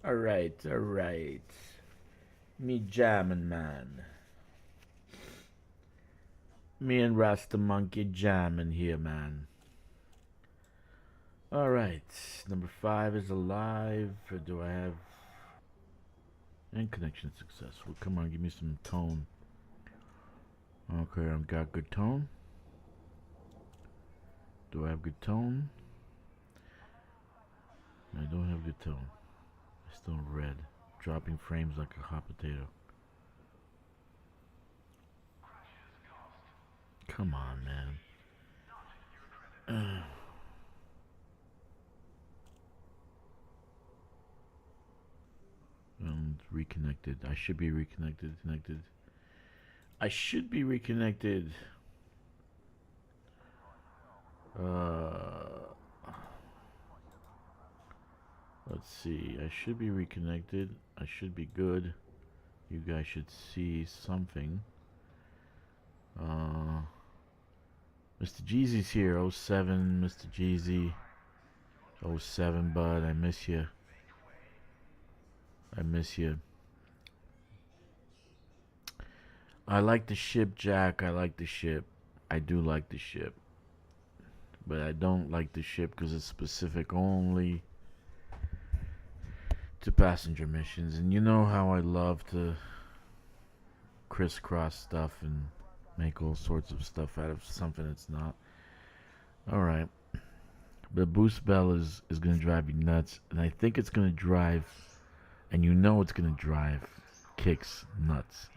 Alright, alright. Me jamming, man. Me and Rasta Monkey jamming here, man. Alright, number 5 is alive. Or do I have. And connection successful. Come on, give me some tone. Okay, I've got good tone. Do I have good tone? I don't have good tone. It's still red. Dropping frames like a hot potato. Come on, man. Reconnected. I should be reconnected. Connected. I should be reconnected. Uh, let's see. I should be reconnected. I should be good. You guys should see something. Mr. Jeezy's here. Oh 07, Mr. Jeezy. Oh 07, bud. I miss you. I miss you. I like the ship, Jack. I like the ship. I do like the ship. But I don't like the ship because it's specific only to passenger missions. And you know how I love to crisscross stuff and make all sorts of stuff out of something that's not. Alright. But Boost Bell is going to drive you nuts. And I think it's going to drive, and you know it's going to drive Kicks nuts.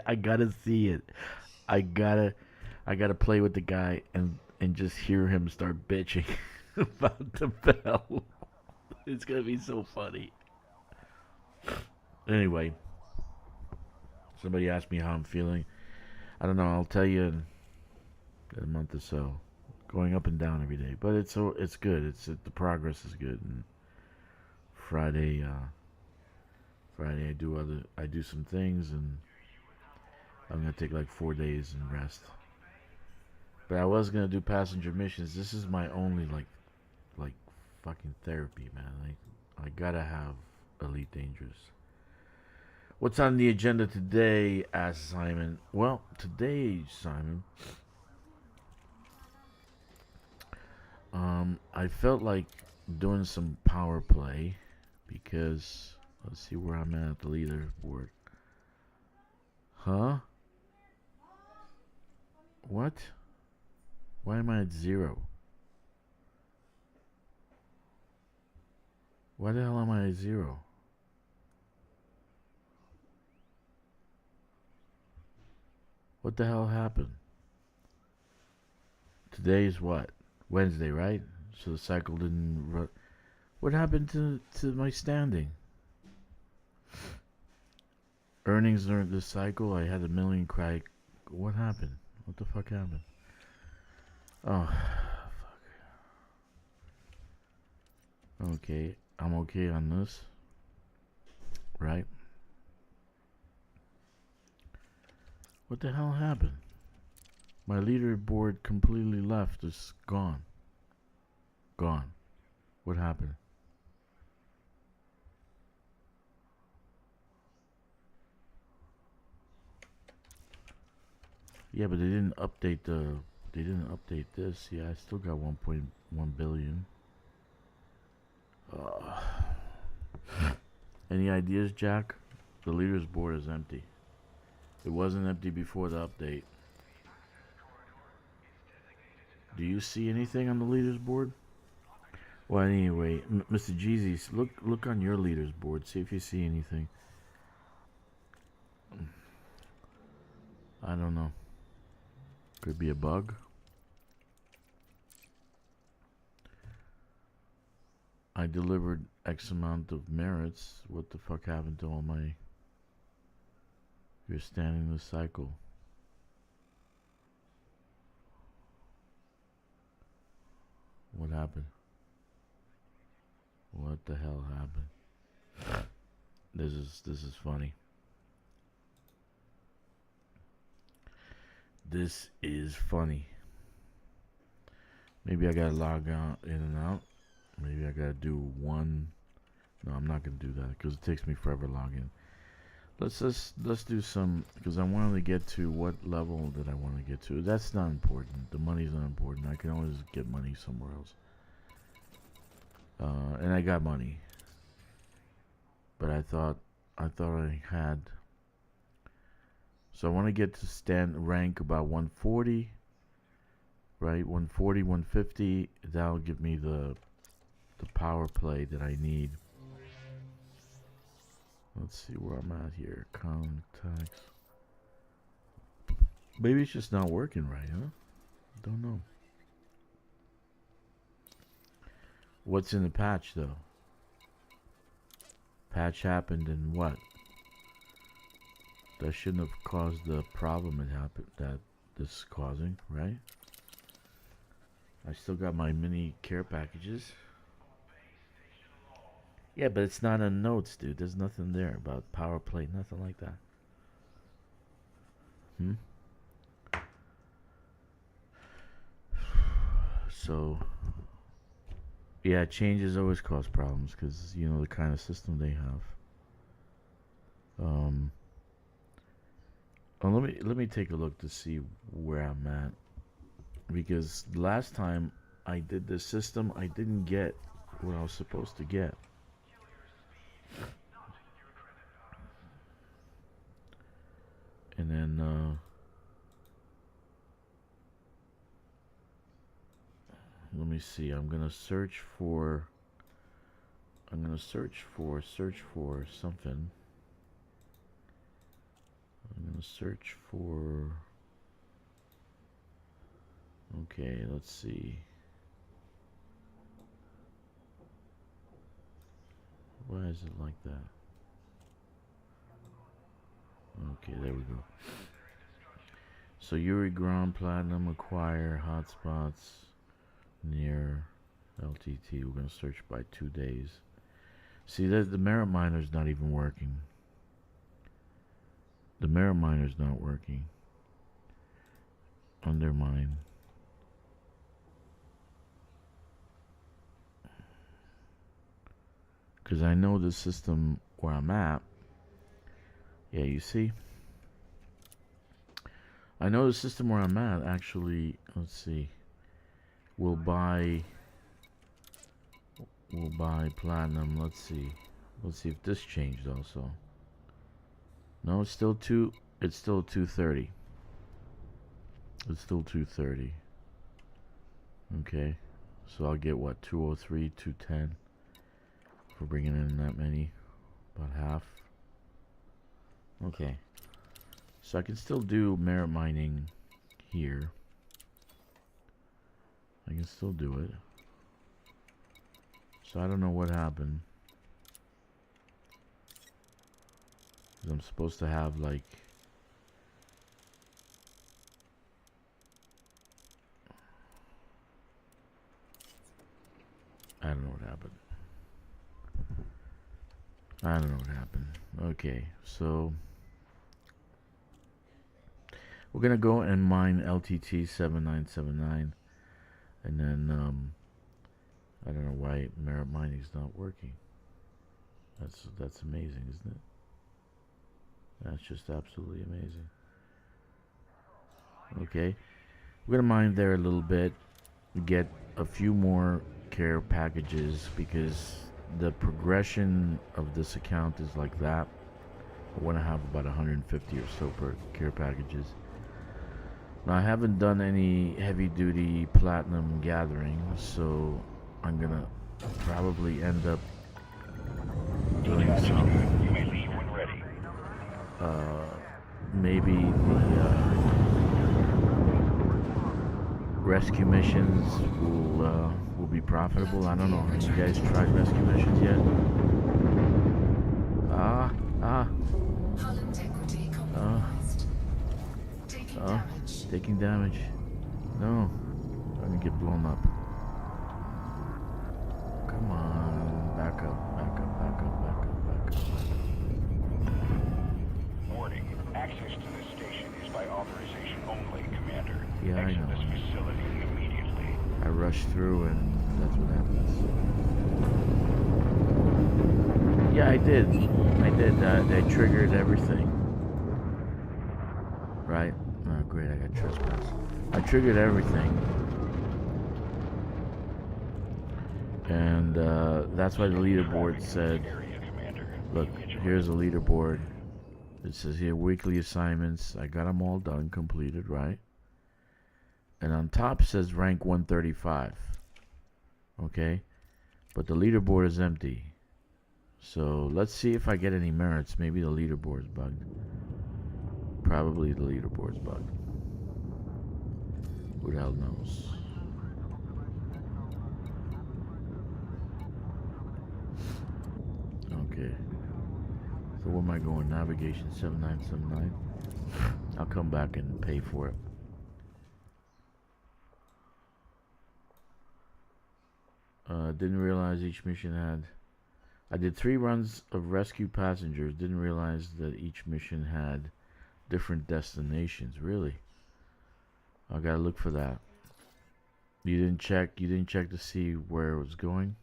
I gotta see it. I gotta play with the guy and just hear him start bitching about the bell. It's gonna be so funny. Anyway, somebody asked me how I'm feeling. I don't know. I'll tell you in a month or so. Going up and down every day, but it's good. The progress is good. And Friday, I do some things, and I'm gonna take like 4 days and rest. But I was gonna do passenger missions. This is my only like fucking therapy, man. Like I gotta have Elite Dangerous. What's on the agenda today? Asked Simon. Well, today, Simon, I felt like doing some power play because let's see where I'm at the leaderboard. Huh? What? Why am I at 0? Why the hell am I at 0? What the hell happened? Today is what? Wednesday, right? So the cycle didn't run. What happened to my standing? Earnings during this cycle, I had a million cry. What happened? What the fuck happened? Oh, fuck. Okay, I'm okay on this, right? What the hell happened? My leaderboard completely left. It's gone. Gone. What happened? Yeah, but they didn't update the. They didn't update this. Yeah, I still got 1.1 billion. Uh, any ideas, Jack? The leaders board is empty. It wasn't empty before the update. Do you see anything on the leaders board? Well, anyway, Mr. Jeezy, look on your leaders board. See if you see anything. I don't know. Could be a bug. I delivered X amount of merits. What the fuck happened to all my... You're standing the cycle. What happened? What the hell happened? This is funny. This is funny. Maybe I gotta log out in and out. Maybe I gotta do one No, I'm not gonna do that because it takes me forever to log in. Let's do some, because I wanted to get to what level did I want to get to. That's not important. The money's not important. I can always get money somewhere else. And I got money, but I thought I had. So I want to get to rank about 140, right? 140, 150. That'll give me the power play that I need. Let's see where I'm at here. Contacts. Maybe it's just not working right, huh? Don't know. What's in the patch, though? Patch happened and what? That shouldn't have caused the problem that this is causing, right? I still got my mini care packages. Yeah, but it's not in notes, dude. There's nothing there about power play, nothing like that. So, yeah, changes always cause problems because you know the kind of system they have. Let me take a look to see where I'm at, because last time I did this system, I didn't get what I was supposed to get. And then let me see. I'm gonna search for something. I'm gonna search for. Okay, let's see. Why is it like that? Okay, there we go. So Yuri Ground Platinum acquire hotspots near LTT. We're gonna search by 2 days. See that the merit miner's not even working. The merit miner's not working. Undermine. Because I know the system where I'm at. Yeah, you see? I know the system where I'm at actually, let's see. We'll buy platinum. Let's see if this changed also. No, it's still 230. It's still 230. Okay. So I'll get what, 203, 210 for bringing in that many, about half. Okay. So I can still do merit mining here. I can still do it. So I don't know what happened. I'm supposed to have like I don't know what happened. I don't know what happened. Okay, so we're gonna go and mine LTT 7979, and then I don't know why merit mining is not working. That's amazing, isn't it? That's just absolutely amazing. Okay, we're gonna mine there a little bit, get a few more care packages because the progression of this account is like that. I want to have about 150 or so per care packages. Now I haven't done any heavy duty platinum gathering, so I'm gonna probably end up doing some. You may leave when ready. Maybe the rescue missions will be profitable. I don't know. Have you guys tried rescue missions yet? Taking damage. No, I'm gonna get blown up. Come on, back up, back up, back up, back up, back up, back up. Warning, access to this station is by authorization only, Commander. Yeah, I know. Exit this facility immediately. I rushed through and that's what happens. Yeah, I did. I did. I triggered everything. Right? Oh, great. I got trespass. I triggered everything. And that's why the leaderboard said, Area Commander. look, here's a leaderboard. It says here weekly assignments. I got them all done, completed, right? And on top says rank 135. Okay? But the leaderboard is empty. So let's see if I get any merits. Maybe the leaderboard's bugged. Probably the leaderboard's bugged. Who the hell knows? Okay. So where am I going? Navigation 7979. I'll come back and pay for it. Didn't realize each mission had... I did 3 runs of rescue passengers. Didn't realize that each mission had different destinations. Really? I gotta look for that. You didn't check to see where it was going?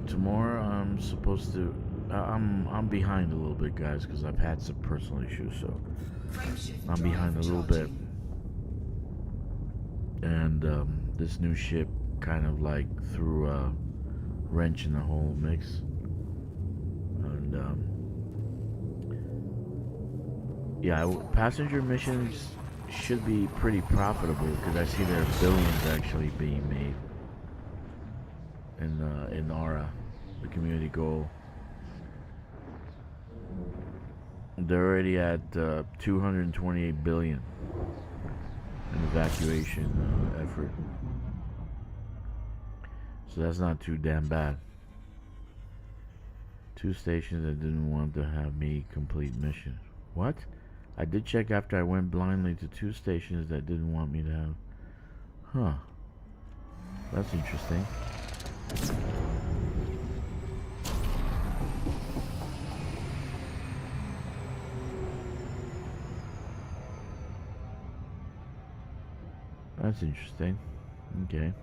Tomorrow I'm supposed to... I'm behind a little bit, guys, because I've had some personal issues, so I'm behind a little bit. And this new ship kind of like threw a wrench in the whole mix. And yeah, passenger missions should be pretty profitable because I see there are billions actually being made in ARA, the community goal. They're already at 228 billion in evacuation effort. So that's not too damn bad. 2 stations that didn't want to have me complete mission. What? I did check after I went blindly to 2 stations that didn't want me to have... Huh. That's interesting. That's interesting. Okay.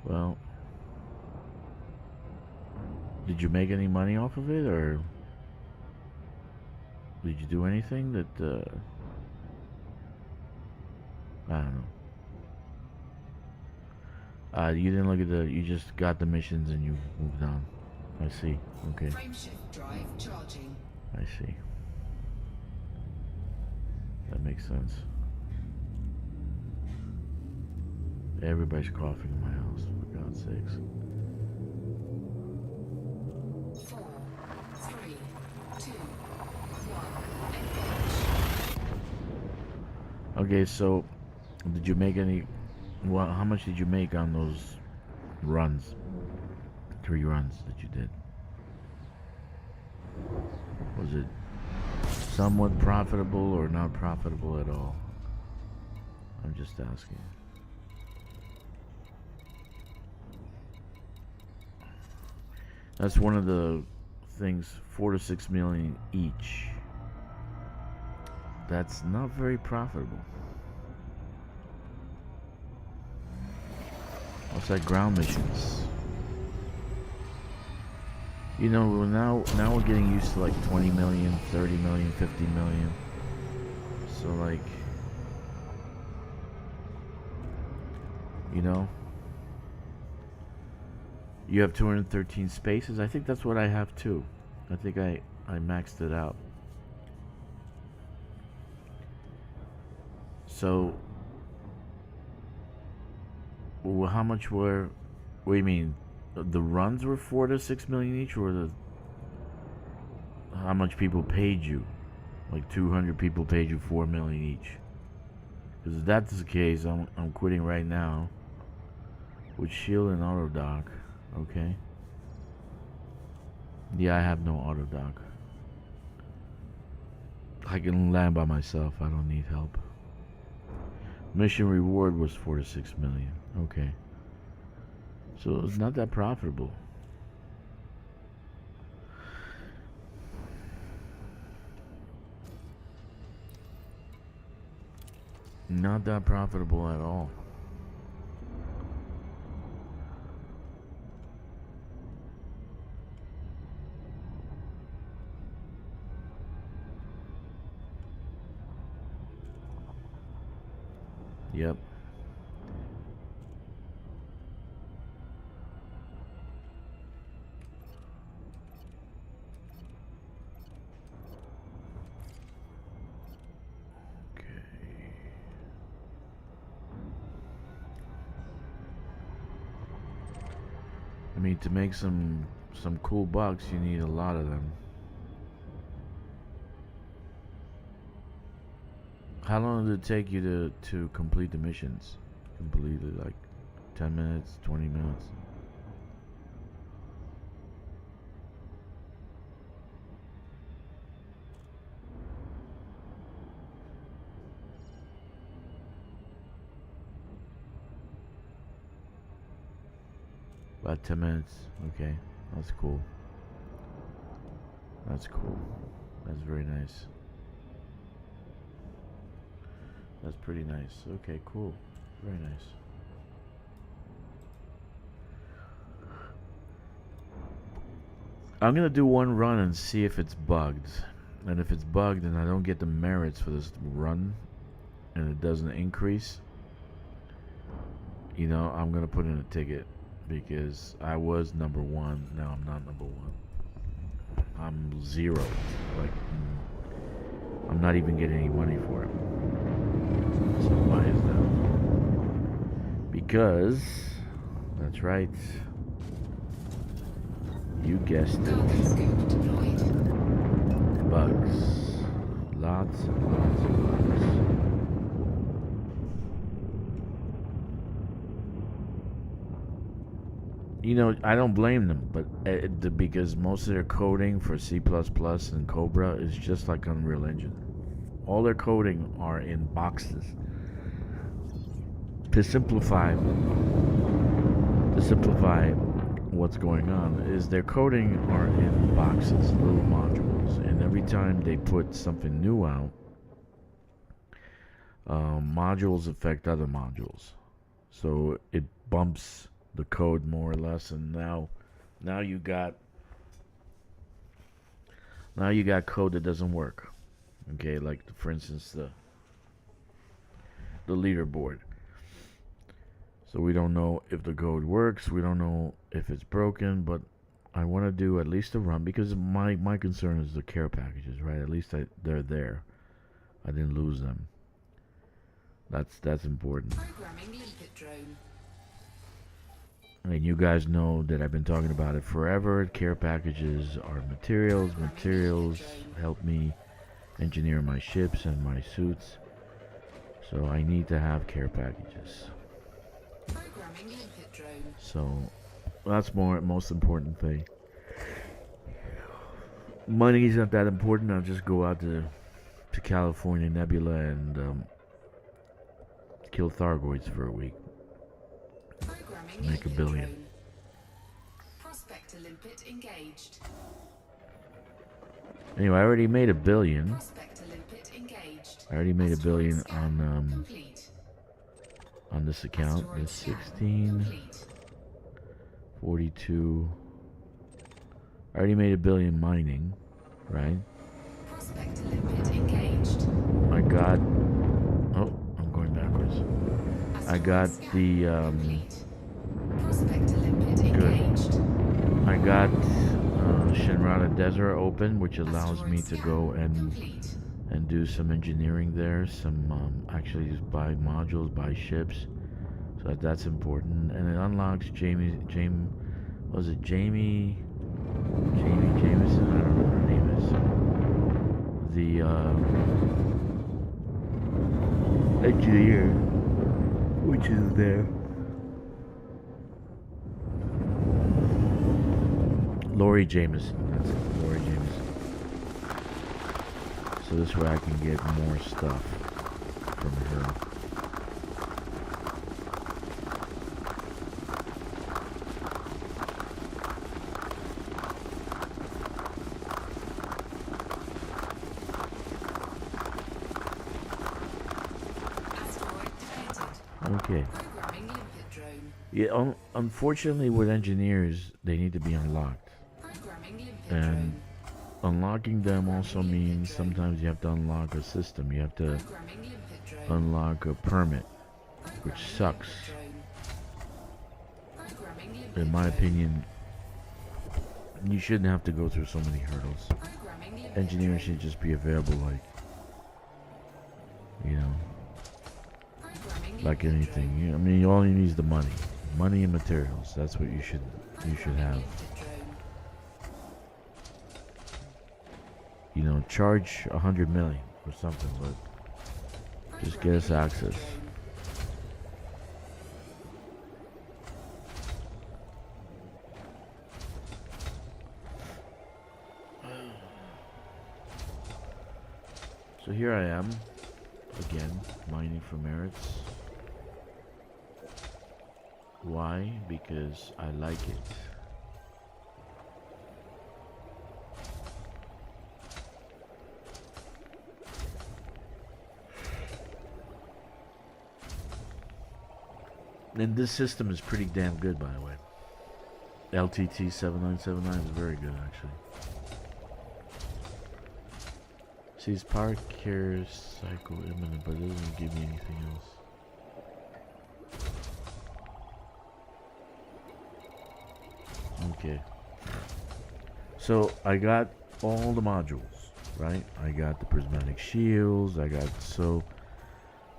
Well, did you make any money off of it, or did you do anything that, I don't know. You didn't look at you just got the missions and you moved on. I see. Okay. Frameshift drive charging. I see. That makes sense. Everybody's coughing in my house, for God's sakes. 4, 3, 2, 1, engage. Okay, so did you make any... Well, how much did you make on those runs? 3 runs that you did. Was it somewhat profitable or not profitable at all? I'm just asking. That's one of the things, 4 to 6 million each. That's not very profitable. What's that? Ground missions. You know, now we're getting used to like 20 million, 30 million, 50 million. So like, you know, you have 213 spaces. I think that's what I have too. I think I maxed it out. So, well, how much were... What do you mean? The runs were 4 to 6 million each, or how much people paid you? Like 200 people paid you 4 million each. Because if that's the case, I'm quitting right now with Shield and Autodoc. Okay. Yeah, I have no Autodoc. I can land by myself. I don't need help. Mission reward was 4 to 6 million. Okay. So it's not that profitable. Not that profitable at all. Yep. I mean, to make some cool bucks, you need a lot of them. How long did it take you to complete the missions? Complete it like 10 minutes, 20 minutes? About 10 minutes. Okay, that's cool. That's cool. That's very nice. That's pretty nice. Okay, cool. Very nice. I'm gonna do one run and see if it's bugged. And if it's bugged and I don't get the merits for this run and it doesn't increase, you know, I'm gonna put in a ticket because I was number one. Now I'm not number one. I'm zero. Like, I'm not even getting any money for it. So why is that? Because, that's right. You guessed it. Bugs. Lots and lots of bugs. You know, I don't blame them, but because most of their coding for C++ and Cobra is just like Unreal Engine. All their coding are in boxes. To simplify what's going on is their coding are in boxes, little modules, and every time they put something new out, modules affect other modules, so it bumps the code more or less, and now you got code that doesn't work. Okay, like for instance the leaderboard. So we don't know if the code works, we don't know if it's broken, but I want to do at least a run because my concern is the care packages, right? At least they're there. I didn't lose them. That's important. Programming limpet drone. And you guys know that I've been talking about it forever. Care packages are materials. Materials help me engineer my ships and my suits. So I need to have care packages. Programming limpet drone. So that's most important thing. Money's not that important. I'll just go out to California Nebula and kill Thargoids for a week. Make $1 billion. Prospector limpet engaged. Anyway, I already made $1 billion. Prospector limpet engaged. I already made $1 billion Complete. on this account. Asteroid It's scan 16, complete. 42. I already made $1 billion mining, right? Prospector limpet engaged. I got. Oh, I'm going backwards. I got the. Complete. Prospector limpet Good. engaged. I got Shenrata Desert open, which allows me to go Complete. and do some engineering there. Some actually just buy modules, buy ships. So that's important, and it unlocks Jamie Jameson? I don't know what her name is. The engineer, which is there. Lori Jameson. That's it. Lori Jameson. So this way I can get more stuff from her. Okay. Programming limpet drone. Yeah, unfortunately, with engineers, they need to be unlocked. Programming limpet And drone. unlocking them also means sometimes you have to unlock a system. You have to Programming limpet drone. unlock a permit, which Programming sucks. limpet drone. Programming limpet In my drone. opinion, you shouldn't have to go through so many hurdles. Programming limpet Engineers drone. should just be available you know, Programming like limpet anything. drone. I mean, all you need is the money and materials. That's what you should Programming have. limpet drone. You know, charge 100 million or something, but just get us Programming access. limpet drone. So here I am, again, mining for merits. Why? Because I like it. And this system is pretty damn good, by the way. LTT 7979 is very good, actually. Sees power carrier cycle imminent, but it doesn't give me anything else. Okay. So I got all the modules, right? I got the prismatic shields. So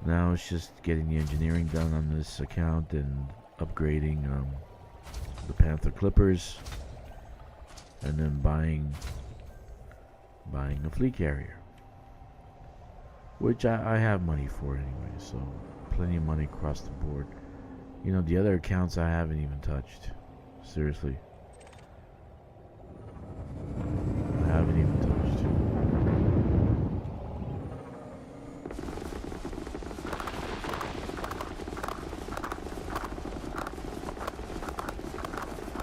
now it's just getting the engineering done on this account and upgrading the Panther Clippers, and then buying a fleet carrier, which I have money for anyway, so plenty of money across the board. You know, the other accounts I haven't even touched. Seriously. I haven't even touched.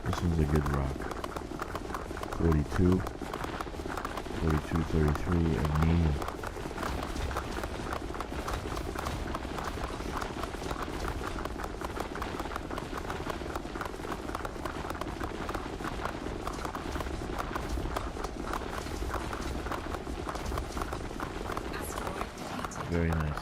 This one's a good rock. 42, 33, and me. Asteroid defeated. Very nice.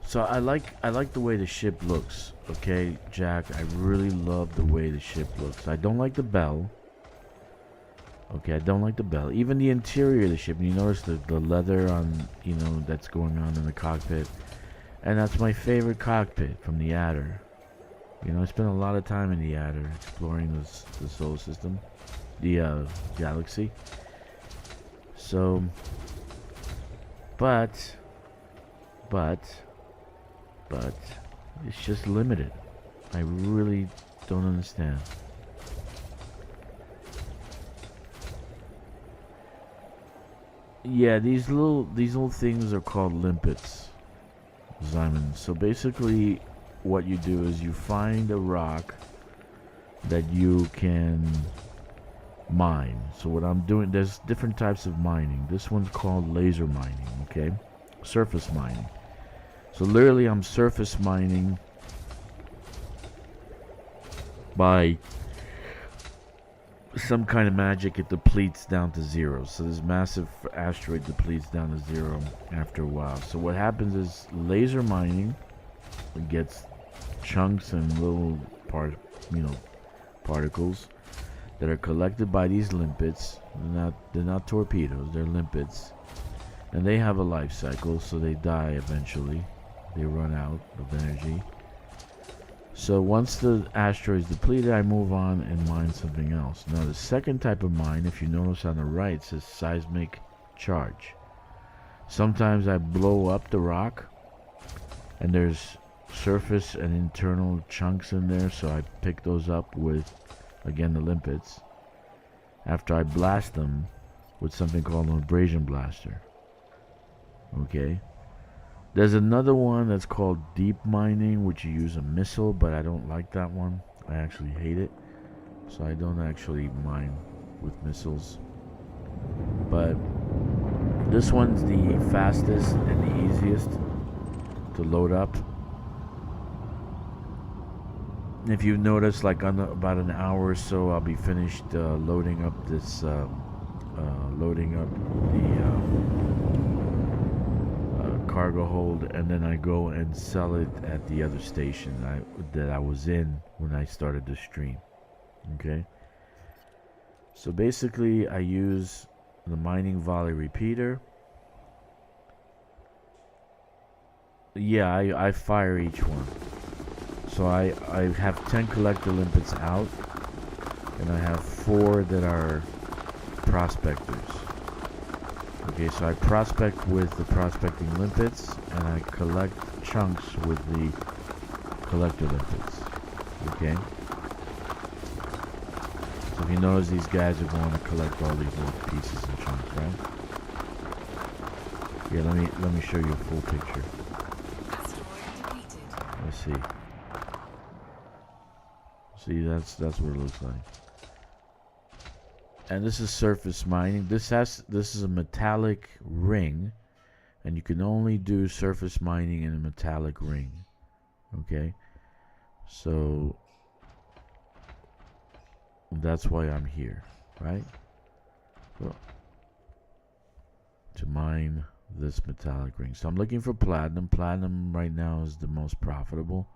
So I like the way the ship looks. Okay, Jack, I really love the way the ship looks. I don't like the bell. Okay, I don't like the bell. Even the interior of the ship, you notice the leather on, you know, that's going on in the cockpit. And that's my favorite cockpit from the Adder. You know, I spent a lot of time in the Adder exploring the solar system, the galaxy. So, but it's just limited. I really don't understand. Yeah, these little things are called limpets, Simon. So basically, what you do is you find a rock that you can mine. So what I'm doing, there's different types of mining. This one's called laser mining, okay? Surface mining. So literally I'm surface mining by some kind of magic. It depletes down to zero. So this massive asteroid depletes down to zero after a while. So what happens is laser mining, it gets chunks and little particles that are collected by these limpets. They're not torpedoes, they're limpets. And they have a life cycle, so they die eventually. They run out of energy. So once the asteroid is depleted, I move on and mine something else. Now the second type of mine, if you notice on the right, says seismic charge. Sometimes I blow up the rock, and there's surface and internal chunks in there, so I pick those up with, again, the limpets, after I blast them with something called an abrasion blaster. Okay. There's another one that's called deep mining, which you use a missile, but I don't like that one. I actually hate it. So I don't actually mine with missiles. But this one's the fastest and the easiest to load up If you notice, like on about an hour or so, I'll be finished loading up this, loading up the cargo hold, and then I go and sell it at the other station that I was in when I started the stream. Okay. So basically, I use the mining volley repeater. Yeah, I fire each one. So I have 10 collector limpets out, and I have 4 that are prospectors. Okay, so I prospect with the prospecting limpets, and I collect chunks with the collector limpets. Okay. So if you notice, these guys are going to collect all these little pieces and chunks, right? Yeah, let me show you a full picture. Let's see. See, that's what it looks like. And this is surface mining. This is a metallic ring, and you can only do surface mining in a metallic ring. Okay, so that's why I'm here, right? So, to mine this metallic ring. So I'm looking for platinum. Platinum right now is the most profitable,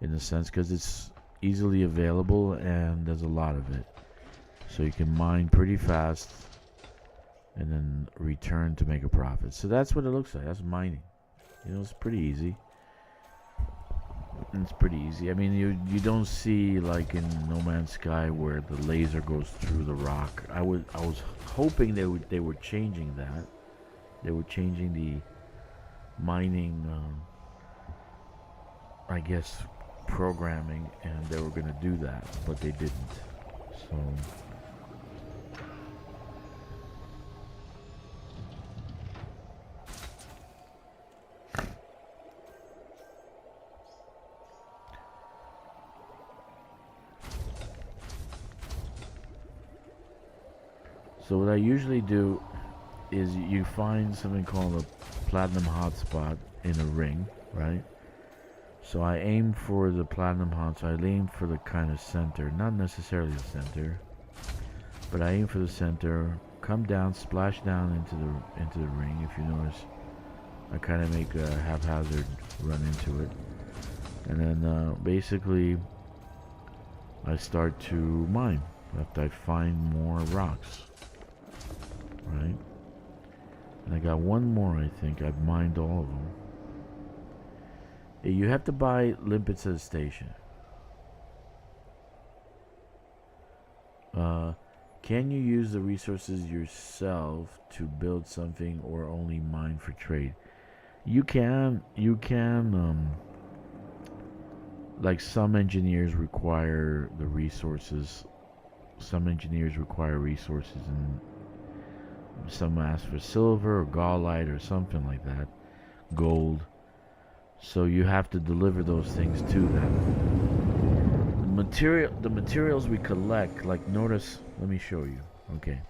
in a sense, because it's easily available and there's a lot of it. So you can mine pretty fast and then return to make a profit. So that's what it looks like. That's mining. You know, it's pretty easy. It's pretty easy. I mean, you don't see like in No Man's Sky where the laser goes through the rock. I was hoping they were changing that. They were changing the mining, I guess, programming, and they were gonna do that, but they didn't. So what I usually do is you find something called a platinum hotspot in a ring, right? So I aim for the platinum hotspot. I aim for the kind of center, not necessarily the center, but I aim for the center. Come down, splash down into the ring. If you notice, I kind of make a haphazard run into it, and then basically I start to mine after I find more rocks, right? And I got one more. I think I've mined all of them. You have to buy limpets at a station. Can you use the resources yourself to build something, or only mine for trade? You can. Like, some engineers require the resources. Some engineers require resources, and some ask for silver or gallite or something like that, gold. So you have to deliver those things to them. The materials we collect, like, notice, let me show you. Okay,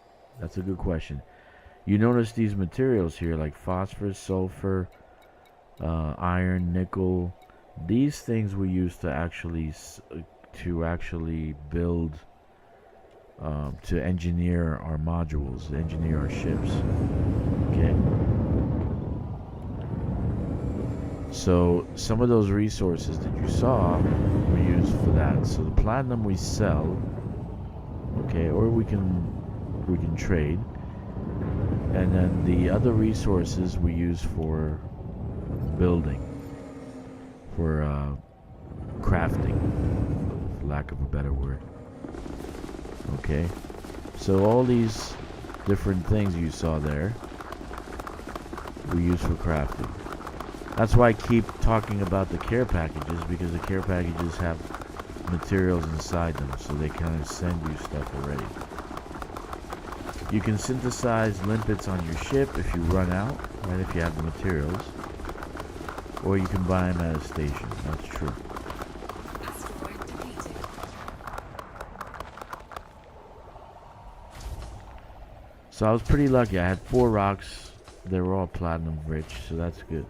that's a good question. You notice these materials here, like phosphorus, sulfur, iron, nickel. These things we use to actually build, to engineer our modules, engineer our ships. Okay. So some of those resources that you saw were used for that. So the platinum we sell, okay, or we can trade, and then the other resources we use for building, for crafting, for lack of a better word. Okay, so all these different things you saw there we use for crafting. That's why I keep talking about the care packages, because the care packages have materials inside them, so they kind of send you stuff already. You can synthesize limpets on your ship if you run out, right, if you have the materials. Or you can buy them at a station, that's true. So I was pretty lucky. I had 4 rocks. They were all platinum rich, so that's good.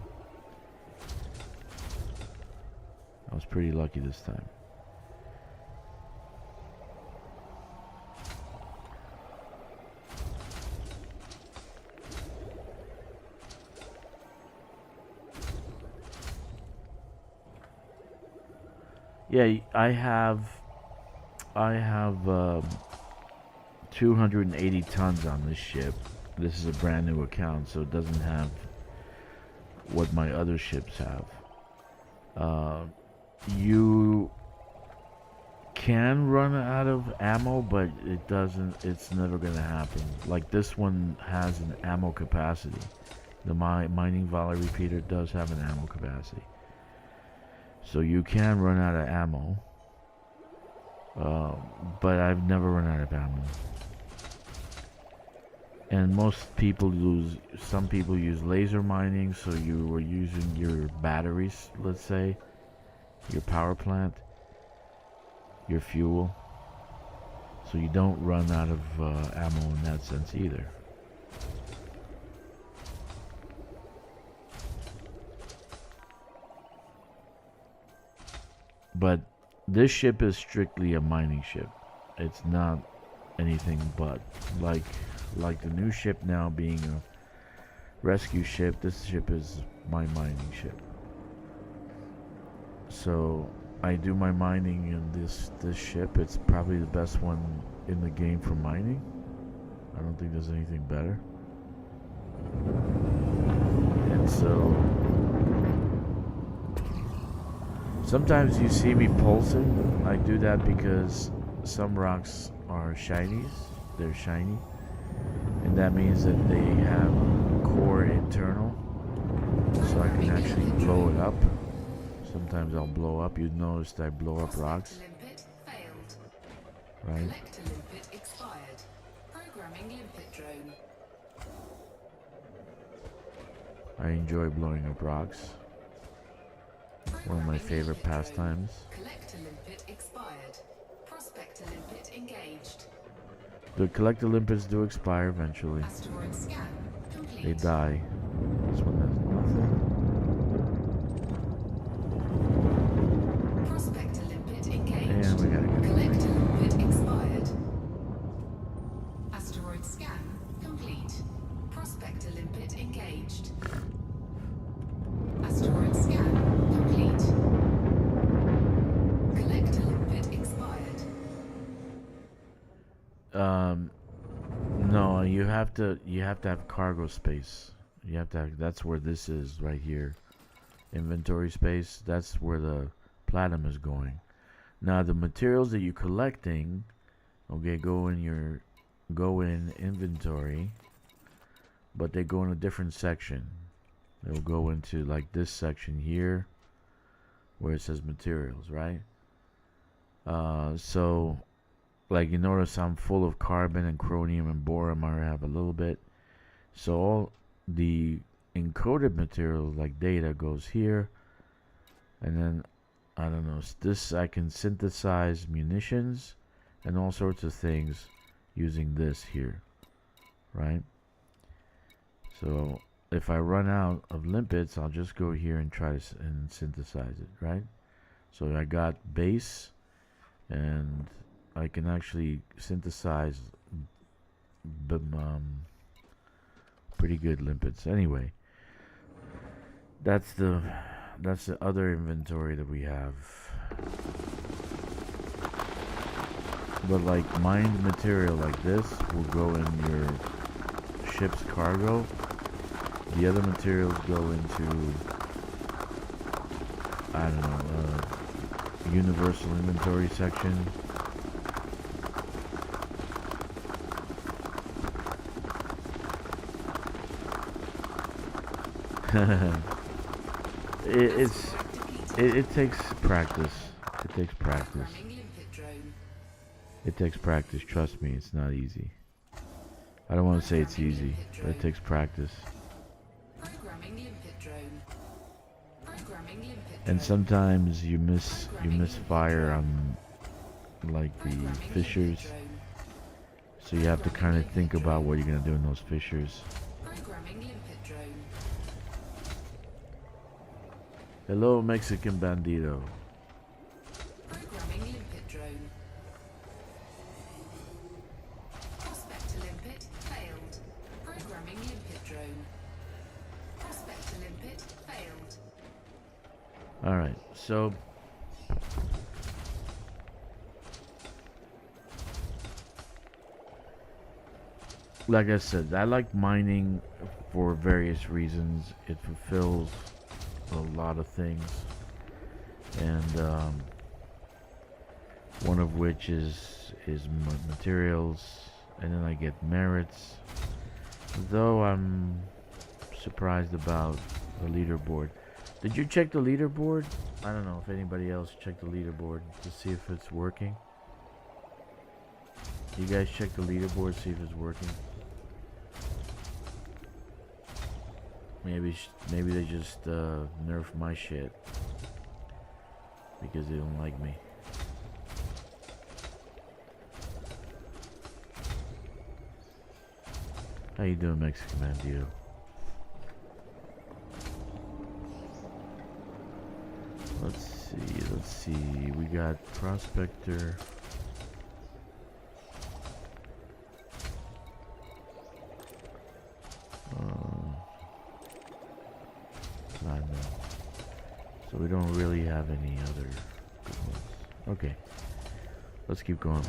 I was pretty lucky this time. Yeah, I have 280 tons on this ship. This is a brand new account, so it doesn't have what my other ships have. You can run out of ammo, but it doesn't. It's never gonna happen. Like this one has an ammo capacity. The mining volley repeater does have an ammo capacity, so you can run out of ammo. But I've never run out of ammo. And most people some people use laser mining, so you were using your batteries, let's say, your power plant, your fuel. So you don't run out of ammo in that sense either. But this ship is strictly a mining ship. It's not anything but like the new ship now being a rescue ship. This ship is my mining ship. So I do my mining in this ship. It's probably the best one in the game for mining. I don't think there's anything better. And so sometimes you see me pulsing. I do that because some rocks are shinies. They're shiny. And that means that they have core internal. So I can actually blow it up. Sometimes I'll blow up. You'd notice that I blow up rocks. Right? Limpet expired. Programming limpet drone. I enjoy blowing up rocks. One of my favorite pastimes. Collector limpet expired. Prospector limpet engaged. The collector limpets do expire eventually. Asteroid scan complete. They die. This one has nothing. Prospector limpet engaged. And we gotta get Collector limpet expired. Asteroid scan complete. Prospector limpet engaged. Asteroid scan complete. Collector limpet expired. No, you have to have cargo space. You have to have, that's where this is right here. Inventory space, that's where the platinum is going. Now the materials that you're collecting, okay, go in inventory, but they go in a different section. They'll go into like this section here where it says materials, right? So like you notice I'm full of carbon and chromium and boron. I have a little bit. So all the encoded material like data goes here, and then I don't know, this I can synthesize munitions and all sorts of things using this here, right? So if I run out of limpets, I'll just go here and try to and synthesize it, right? So I got base, and I can actually synthesize pretty good limpets. Anyway, that's the other inventory that we have. But like mined material like this will go in your ship's cargo. The other materials go into, I don't know, universal inventory section. It takes practice. It takes practice. It takes practice. Trust me, it's not easy. I don't want to say it's easy, but it takes practice. And sometimes you misfire on like the fissures, so you have to kind of think about what you're gonna do in those fissures. Hello, Mexican Bandito. Programming limpet drone. Prospector limpet failed. Programming limpet drone. Prospector limpet failed. Alright, so like I said, I like mining for various reasons. It fulfills a lot of things, and one of which is materials, and then I get merits. Though I'm surprised about the leaderboard. Did you check the leaderboard? I don't know if anybody else checked the leaderboard to see if it's working. You guys check the leaderboard, see if it's working. Maybe they just nerfed my shit because they don't like me. How you doing, Mexican man, dude? Let's see. We got Prospector. Platinum. So we don't really have any other good ones. Okay. Let's keep going.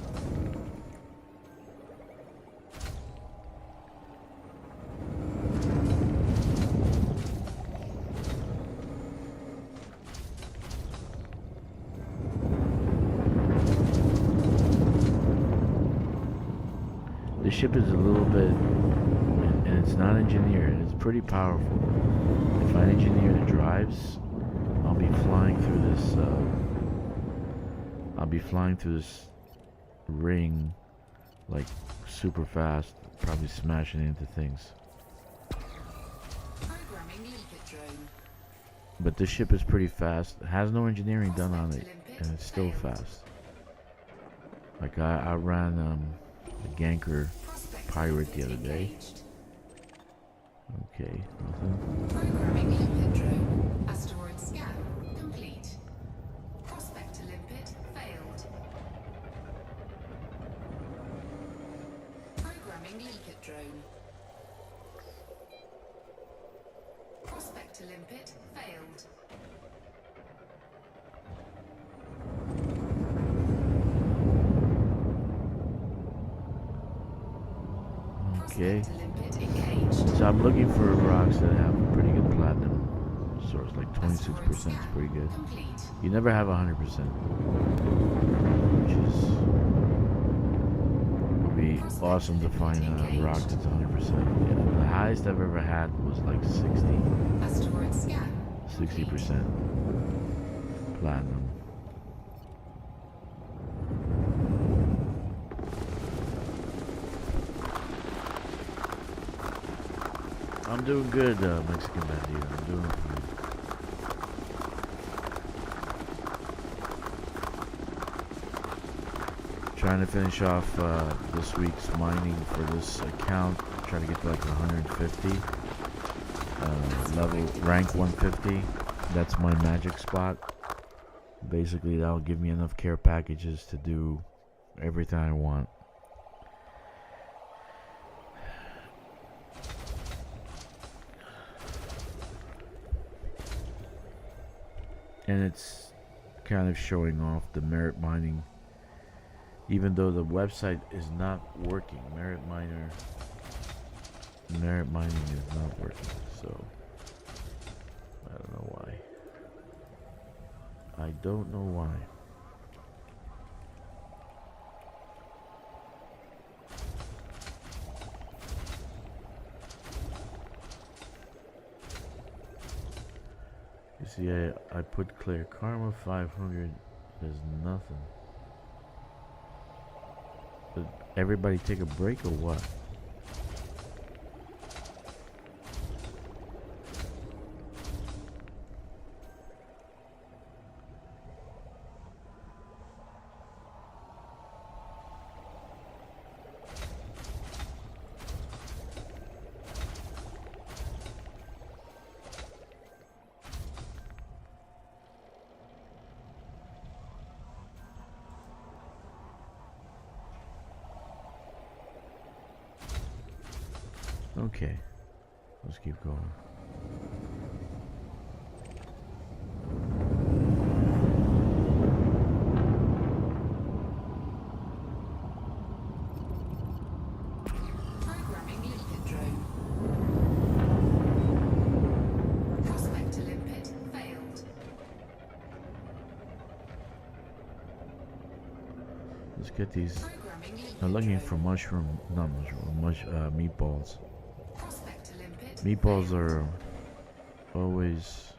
The ship is a little bit, and it's not engineered. It's pretty powerful. If I engineer the drives, I'll be flying through this. I'll be flying through this ring, like super fast, probably smashing into things. Programming Limpet drone. But this ship is pretty fast. It has no engineering done on it, and it's still fast. Like I ran the Ganker pirate the other day. Okay, nothing. Programming Limpet drone. Asteroid scan complete. Prospector Limpet failed. Programming Limpet drone. Prospector Limpet failed. Okay. Prospector Limpet engaged. So I'm looking for rocks that have pretty good platinum source, like 26% is pretty good. Complete. You never have 100%, which would be awesome to find a rock that's 100%. Yeah, the highest I've ever had was like 60, Asteroid scan. 60% platinum. I'm doing good, Mexican man, dude. I'm doing good. Trying to finish off this week's mining for this account. Trying to get to like 150. Level rank 150. That's my magic spot. Basically, that'll give me enough care packages to do everything I want. And it's kind of showing off the merit mining, even though the website is not working. Merit mining is not working, so I don't know why. I don't know why. You see, I put clear karma 500. There's nothing. Did everybody take a break or what? Okay, let's keep going. Programming Let's get these. Programming I'm limpet looking code. for meatballs. Prospector limpet Meatballs failed. are always,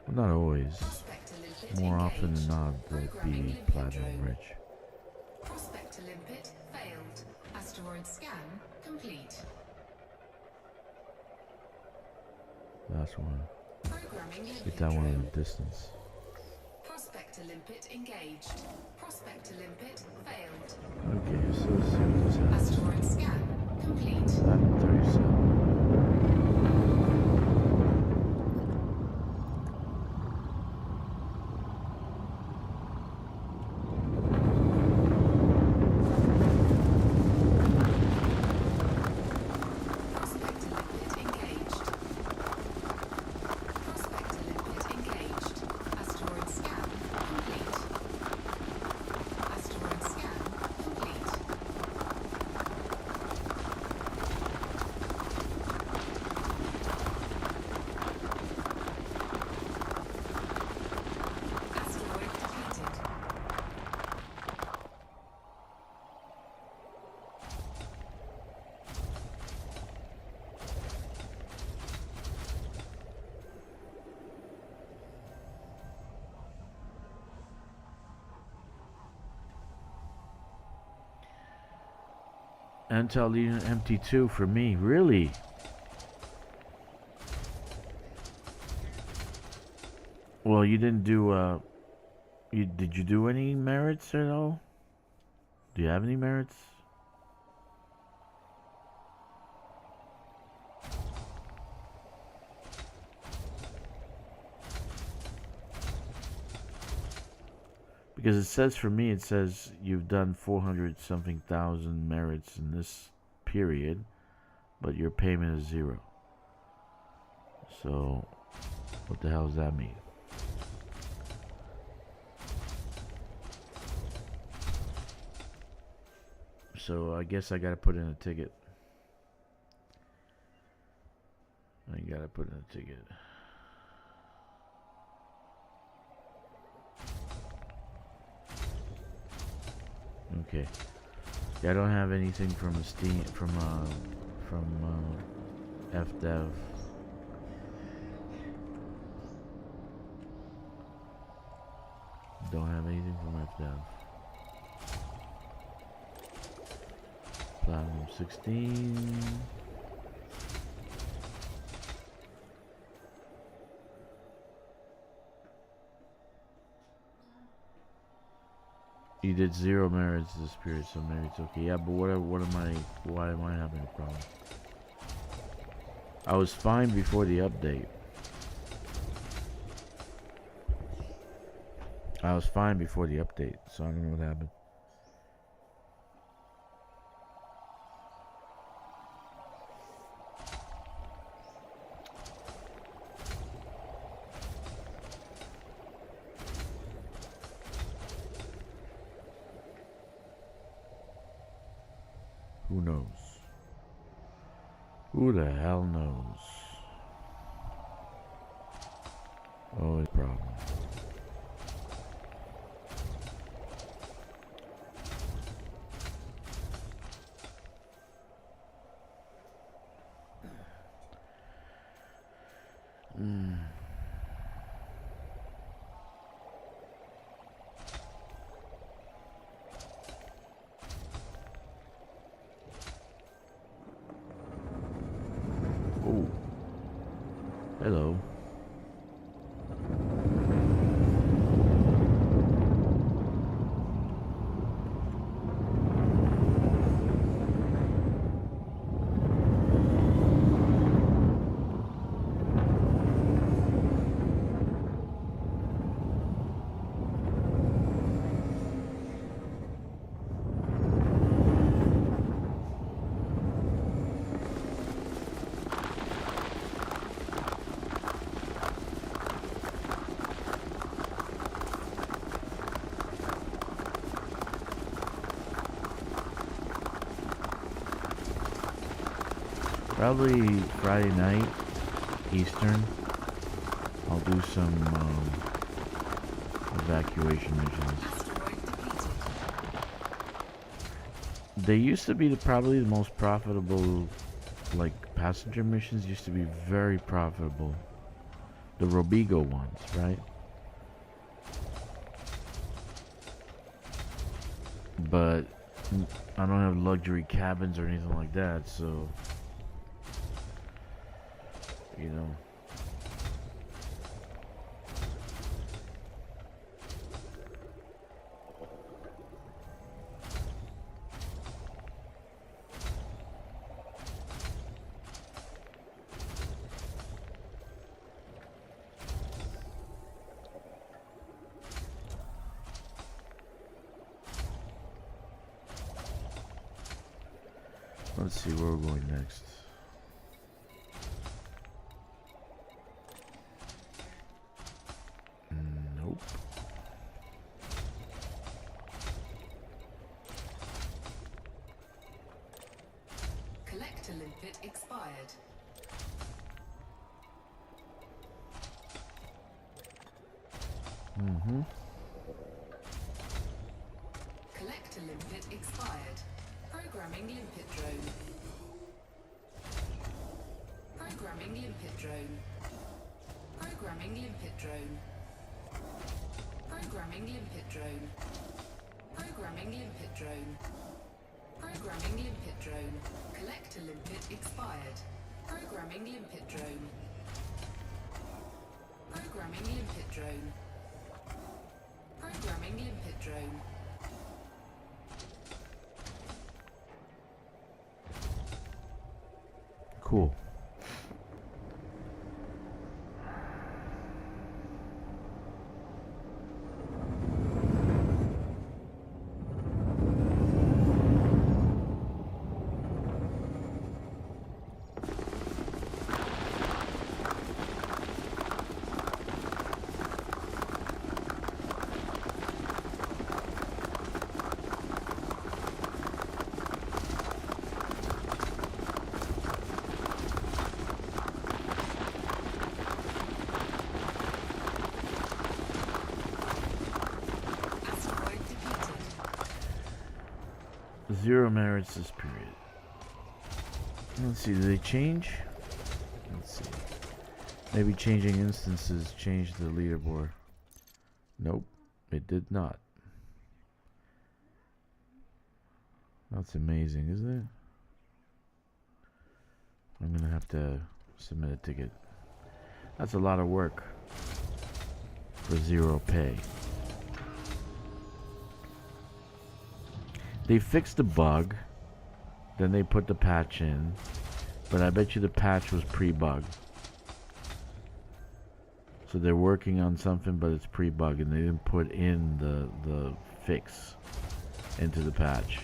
well, not always, Prospector limpet more often than engaged. not, they'll Programming be limpet platinum drone. rich. Prospector limpet failed. Asteroid scan complete. Last one. Programming Get limpet that one in drone. the distance. Prospector limpet engaged. Prospector limpet failed. Okay, so let's see what this has. Asteroid scan complete. Platinum 37. Prospector limpet engaged. Prospector limpet engaged. Asteroid scan complete. Asteroid scan complete. Asteroid depleted. Intel leading MT2 for me, really? Well, you didn't do, did you do any merits at all? Do you have any merits? Because it says for me, it says you've done 400 something thousand merits in this period, but your payment is 0. So, what the hell does that mean? So I guess I gotta put in a ticket. I gotta put in a ticket. Okay. Yeah, I don't have anything from Steam from FDev. Don't have anything from FDev. Platinum 16. You did 0 merits this period, so maybe it's okay. Yeah, but why am I having a problem? I was fine before the update. I was fine before the update, so I don't know what happened. Who knows? Who the hell knows? Always a problem. Oh. Hello. Probably Friday night, Eastern. I'll do some evacuation missions. Asteroid depleted. They used to be probably the most profitable, like passenger missions used to be very profitable. The Robigo ones, right? But I don't have luxury cabins or anything like that, so you know. Let's see where we're going next. Nope. Collector limpet expired. Collector limpet expired. Programming limpet drone. Programming limpet drone. Programming limpet drone. Programming limpet drone. Programming limpet drone. Programming limpet drone. Collector limpet expired. Programming limpet drone. Programming limpet drone. Programming limpet drone. Cool. Zero merits this period. Let's see, do they change? Let's see. Maybe changing instances changed the leaderboard. Nope, it did not. That's amazing, isn't it? I'm gonna have to submit a ticket. That's a lot of work for zero pay. They fixed the bug, then they put the patch in, but I bet you the patch was pre-bug. So they're working on something, but it's pre-bug, and they didn't put in the fix into the patch.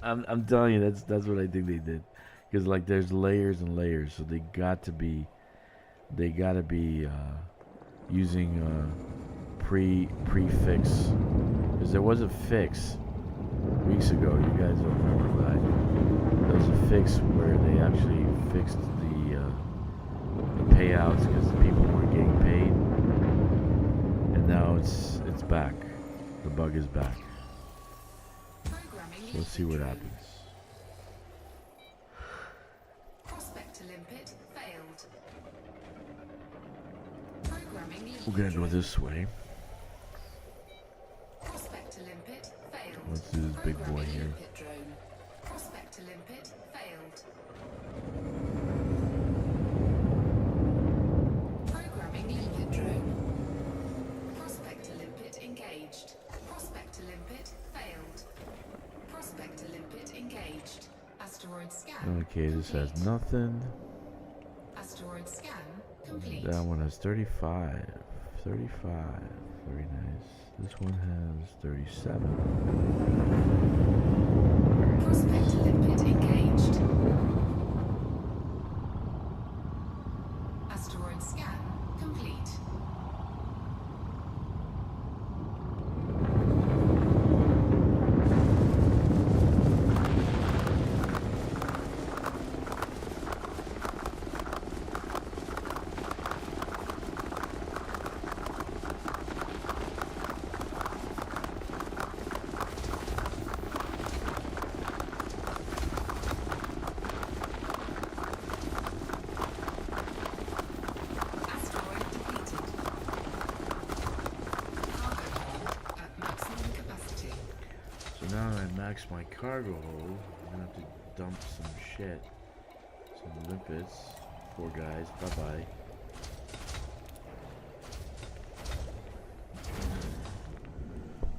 I'm telling you, that's what I think they did, because like there's layers and layers, so they gotta be using prefix, because there was a fix weeks ago. You guys don't remember that? There was a fix where they actually fixed the payouts because the people weren't getting paid, and now it's back. The bug is back. So let's see what happens. We're gonna go this way. Let's do this big boy here. Prospector limpet failed. Programming limpet drone. Prospector limpet engaged. Prospector limpet failed. Prospector limpet engaged. Asteroid scan. Okay, this has nothing. Asteroid scan complete. That one has 35. 35. Very nice. This one has 37. Prospector limpet engaged. Asteroid scan complete. max my cargo hold. I'm gonna have to dump some shit. Some limpets. Poor guys. Bye bye.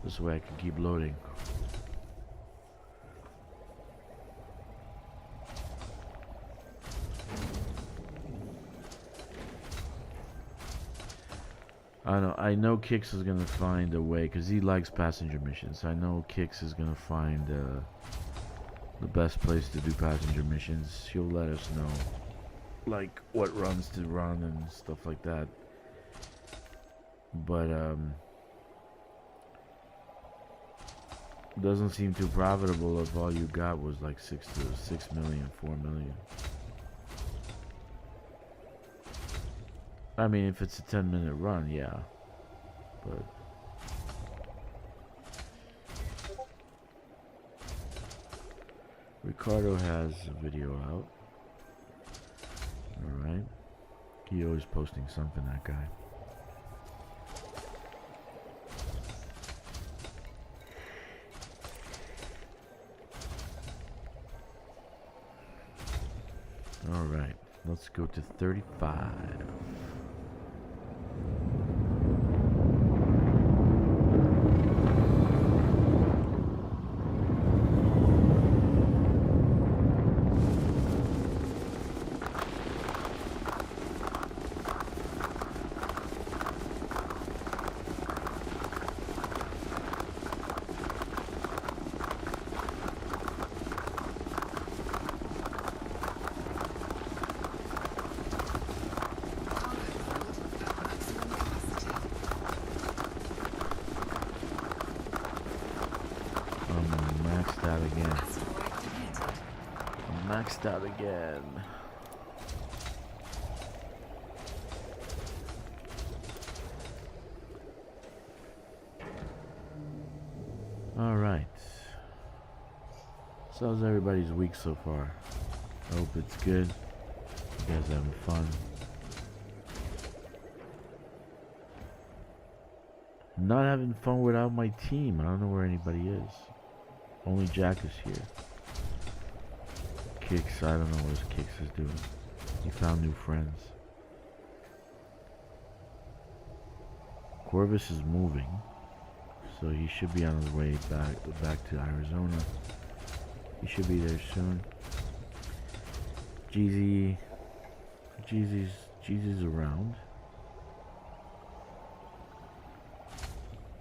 This way I can keep loading. I don't know. I know Kix is gonna find a way because he likes passenger missions. I know Kix is gonna find the best place to do passenger missions. He'll let us know, like what runs to run and stuff like that. But doesn't seem too profitable if all you got was like 6 million, 4 million. I mean, if it's a 10-minute run, yeah. But Ricardo has a video out. Alright. He always posting something, that guy. Alright. Let's go to 35. Maxed out again. All right. So how's everybody's week so far? I hope it's good. You guys having fun? Not having fun without my team. I don't know where anybody is. Only Jack is here. Kix, I don't know what Kix is doing. He found new friends. Corvus is moving, so he should be on his way back to Arizona. He should be there soon. Jeezy's around.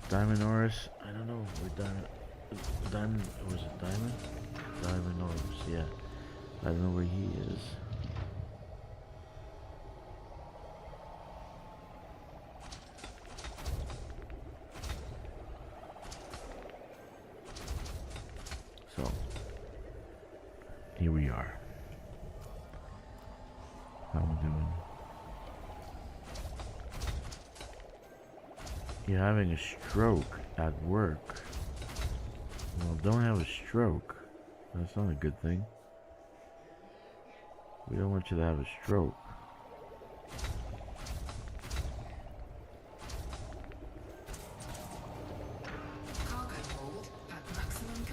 Diamond Norris, I don't know where Diamond was it Diamond? Diamond Norris, yeah. I don't know where he is. So, here we are. How we doing? You're having a stroke at work. Well, don't have a stroke. That's not a good thing. We don't want you to have a stroke.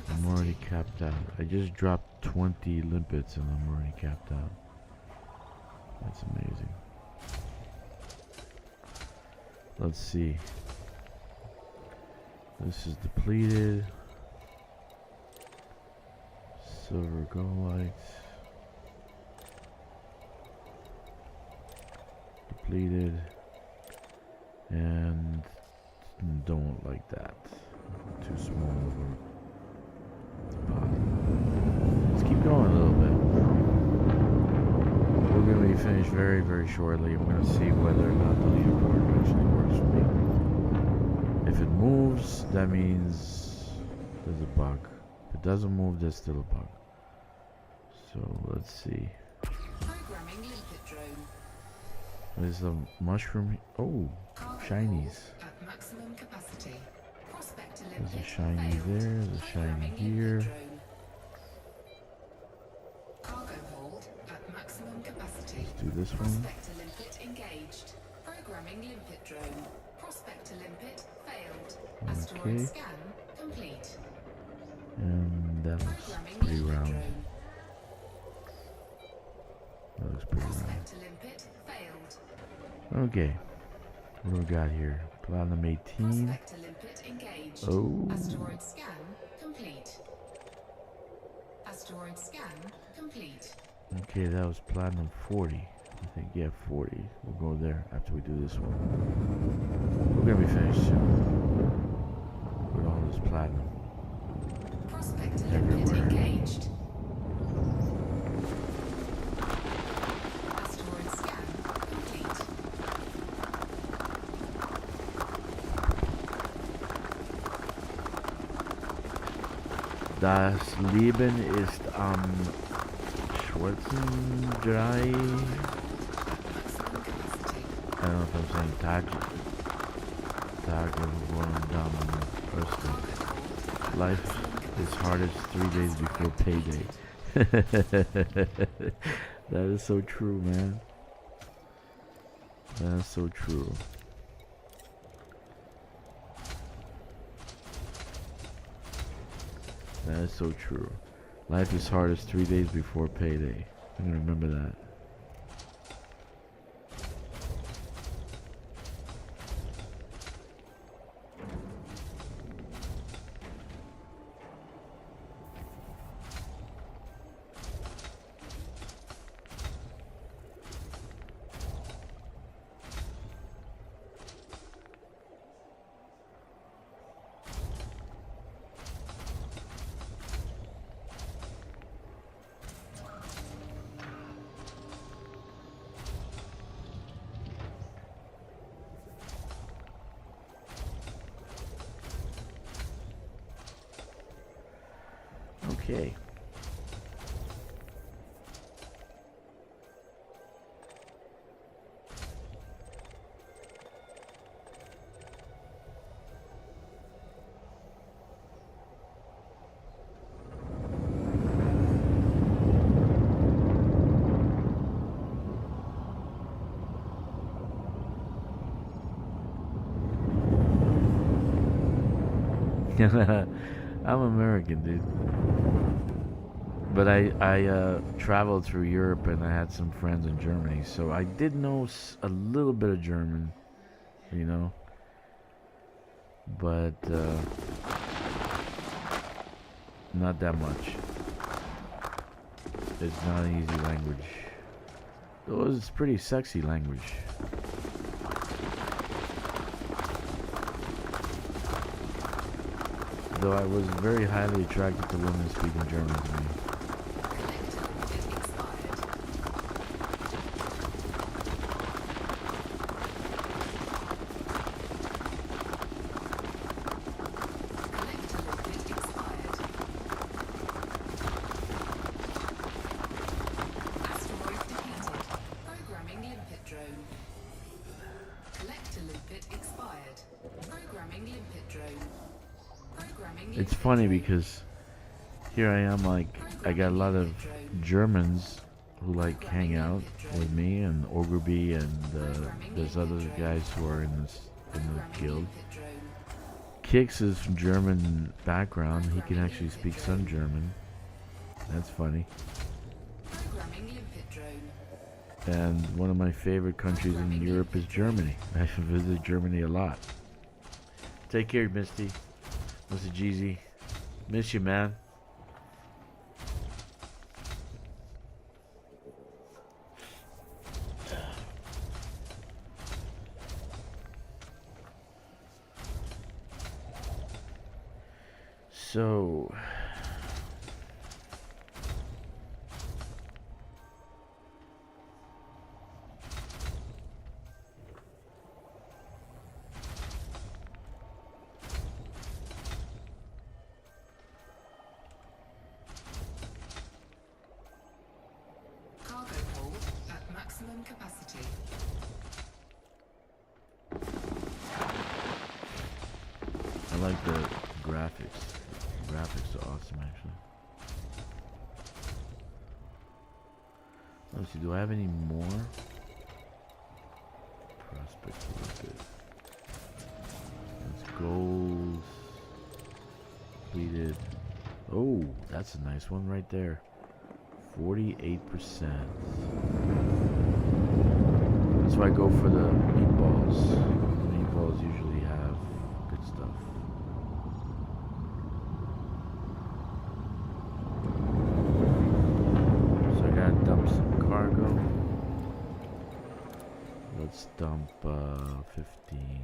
I'm already capped out. I just dropped 20 limpets and I'm already capped out. That's amazing. Let's see. This is depleted. Silver gold. Depleted. And don't like that. Too small over the bottom. Let's keep going a little bit. We're going to be finished very, very shortly. I'm going to see whether or not the leaderboard actually works for me. If it moves, that means there's a bug. If it doesn't move, there's still a bug. So let's see. Programming limpet drone. There's a mushroom. Oh, shinies. At maximum capacity. Prospect to There's a limpet shiny failed. there. There's a shiny here. Cargo hold at maximum capacity. Let's do this one. Prospect to limpet engaged. Programming limpet drone. Prospect to limpet failed. Asteroid Okay. scan complete. And that looks Programming pretty limpet round. drone. That looks pretty round. Prospect to limpet failed. Okay. What do we got here? Platinum 18. Prospect to limpet engaged. Oh. Asteroid scan complete. Asteroid scan complete. Okay, that was platinum 40. I think, yeah, 40. We'll go there after we do this one. We're gonna be finished soon with all this platinum. Prospect to limpet Everywhere. engaged. Asteroid scan complete. Das Leben ist am Schwarzengrei. Maximum capacity. I don't know if I'm saying Tag or Ersten. Life is hardest 3 days before payday. That is so true, man. That is so true. That is so true. Life is hardest 3 days before payday. I'm gonna remember that. Okay. I'm American, dude. But I traveled through Europe and I had some friends in Germany, so I did know a little bit of German, you know. But not that much. It's not an easy language. Though it's pretty sexy language. Though I was very highly attracted to women speaking German to me. It's funny because here I am, like, I got a lot of Germans who like hang out with me, and Ogre and there's other guys who are in the guild. Kix is from German background. He can actually speak some German. That's funny. And one of my favorite countries in Europe is Germany. I visit Germany a lot. Take care, Misty. Mr. Jeezy. Miss you, man. So... Capacity. I like the graphics. The graphics are awesome, actually. Let's see, do I have any more? Prospects a little bit. That's goals. Completed. Oh, that's a nice one right there. 48%. That's why I go for the meatballs. The meatballs usually have good stuff. So I gotta dump some cargo. Let's dump 15.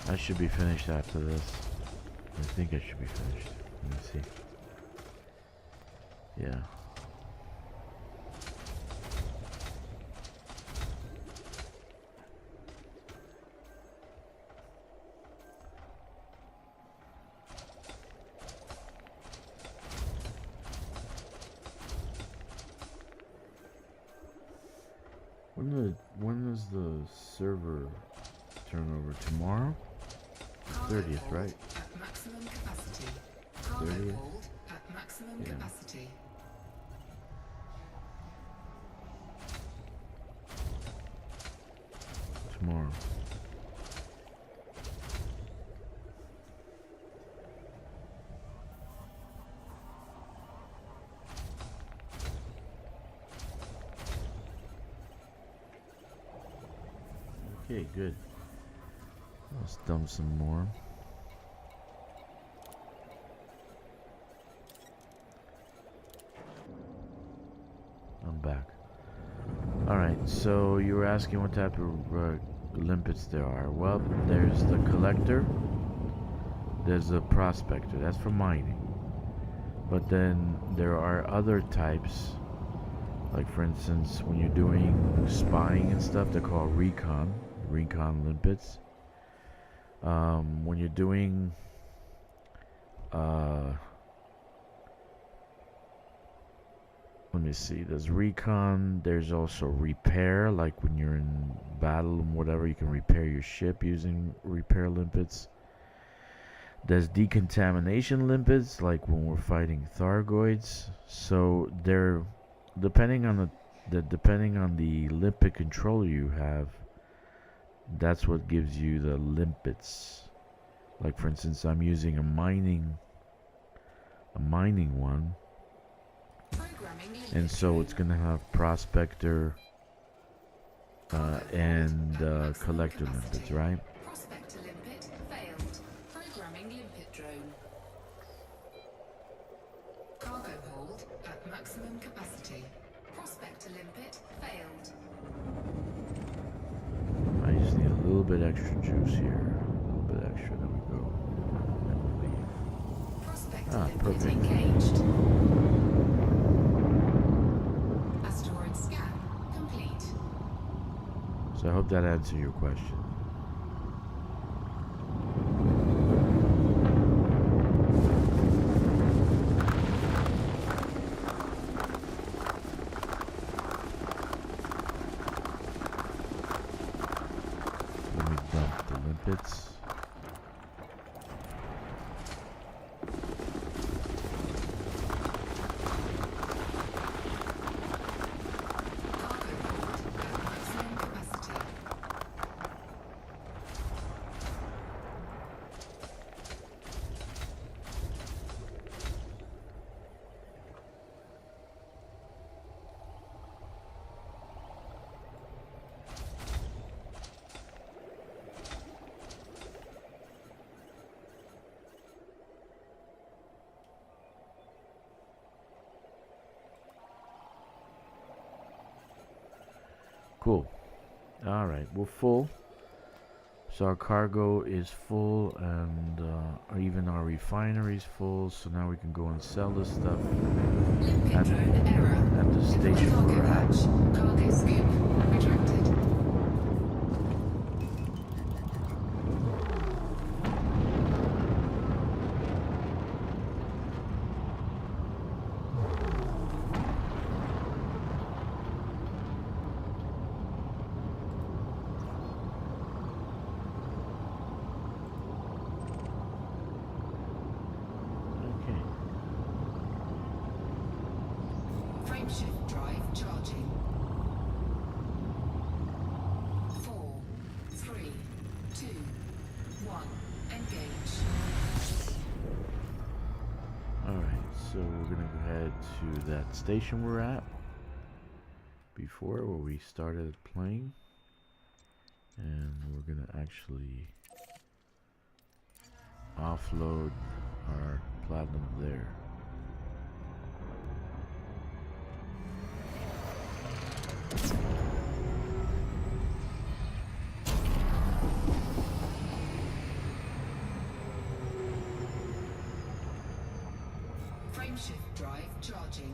I should be finished after this. I think I should be finished. Let me see. Yeah. When does the server turn over? Tomorrow? 30th, right? At maximum capacity. Cargo 30th? hold at maximum Yeah. capacity. Tomorrow. Okay, good. Let's dump some more. I'm back. Alright, so you were asking what type of limpets there are. Well, there's the collector. There's the prospector. That's for mining. But then there are other types. Like for instance, when you're doing spying and stuff, they're called recon limpets. When you're doing let me see, there's recon, there's also repair, like when you're in battle and whatever, you can repair your ship using repair limpets. There's decontamination limpets, like when we're fighting Thargoids. So they're depending on the limpet controller you have, that's what gives you the limpets. Like for instance, I'm using a mining one, and so it's gonna have prospector and collector limpets, right? Prospector limpet failed. Programming limpet drone. Cargo hold at maximum capacity. Prospector limpet failed. I just need a little bit extra juice here. A little bit extra. There we go. And we leave. Prospector limpet Perfect. engaged. Asteroid scan complete. So I hope that answered your question. Let me dump the limpets. Cargo hold at maximum capacity. Cool. Alright, we're full. So our cargo is full, and even our refinery's full, so now we can go and sell this stuff Limpet at, drone error. at the station Cargo we're at. hatch. Cargo scoop retracted. to that station we're at before, where we started playing, and we're gonna actually offload our platinum there. Frameshift drive charging.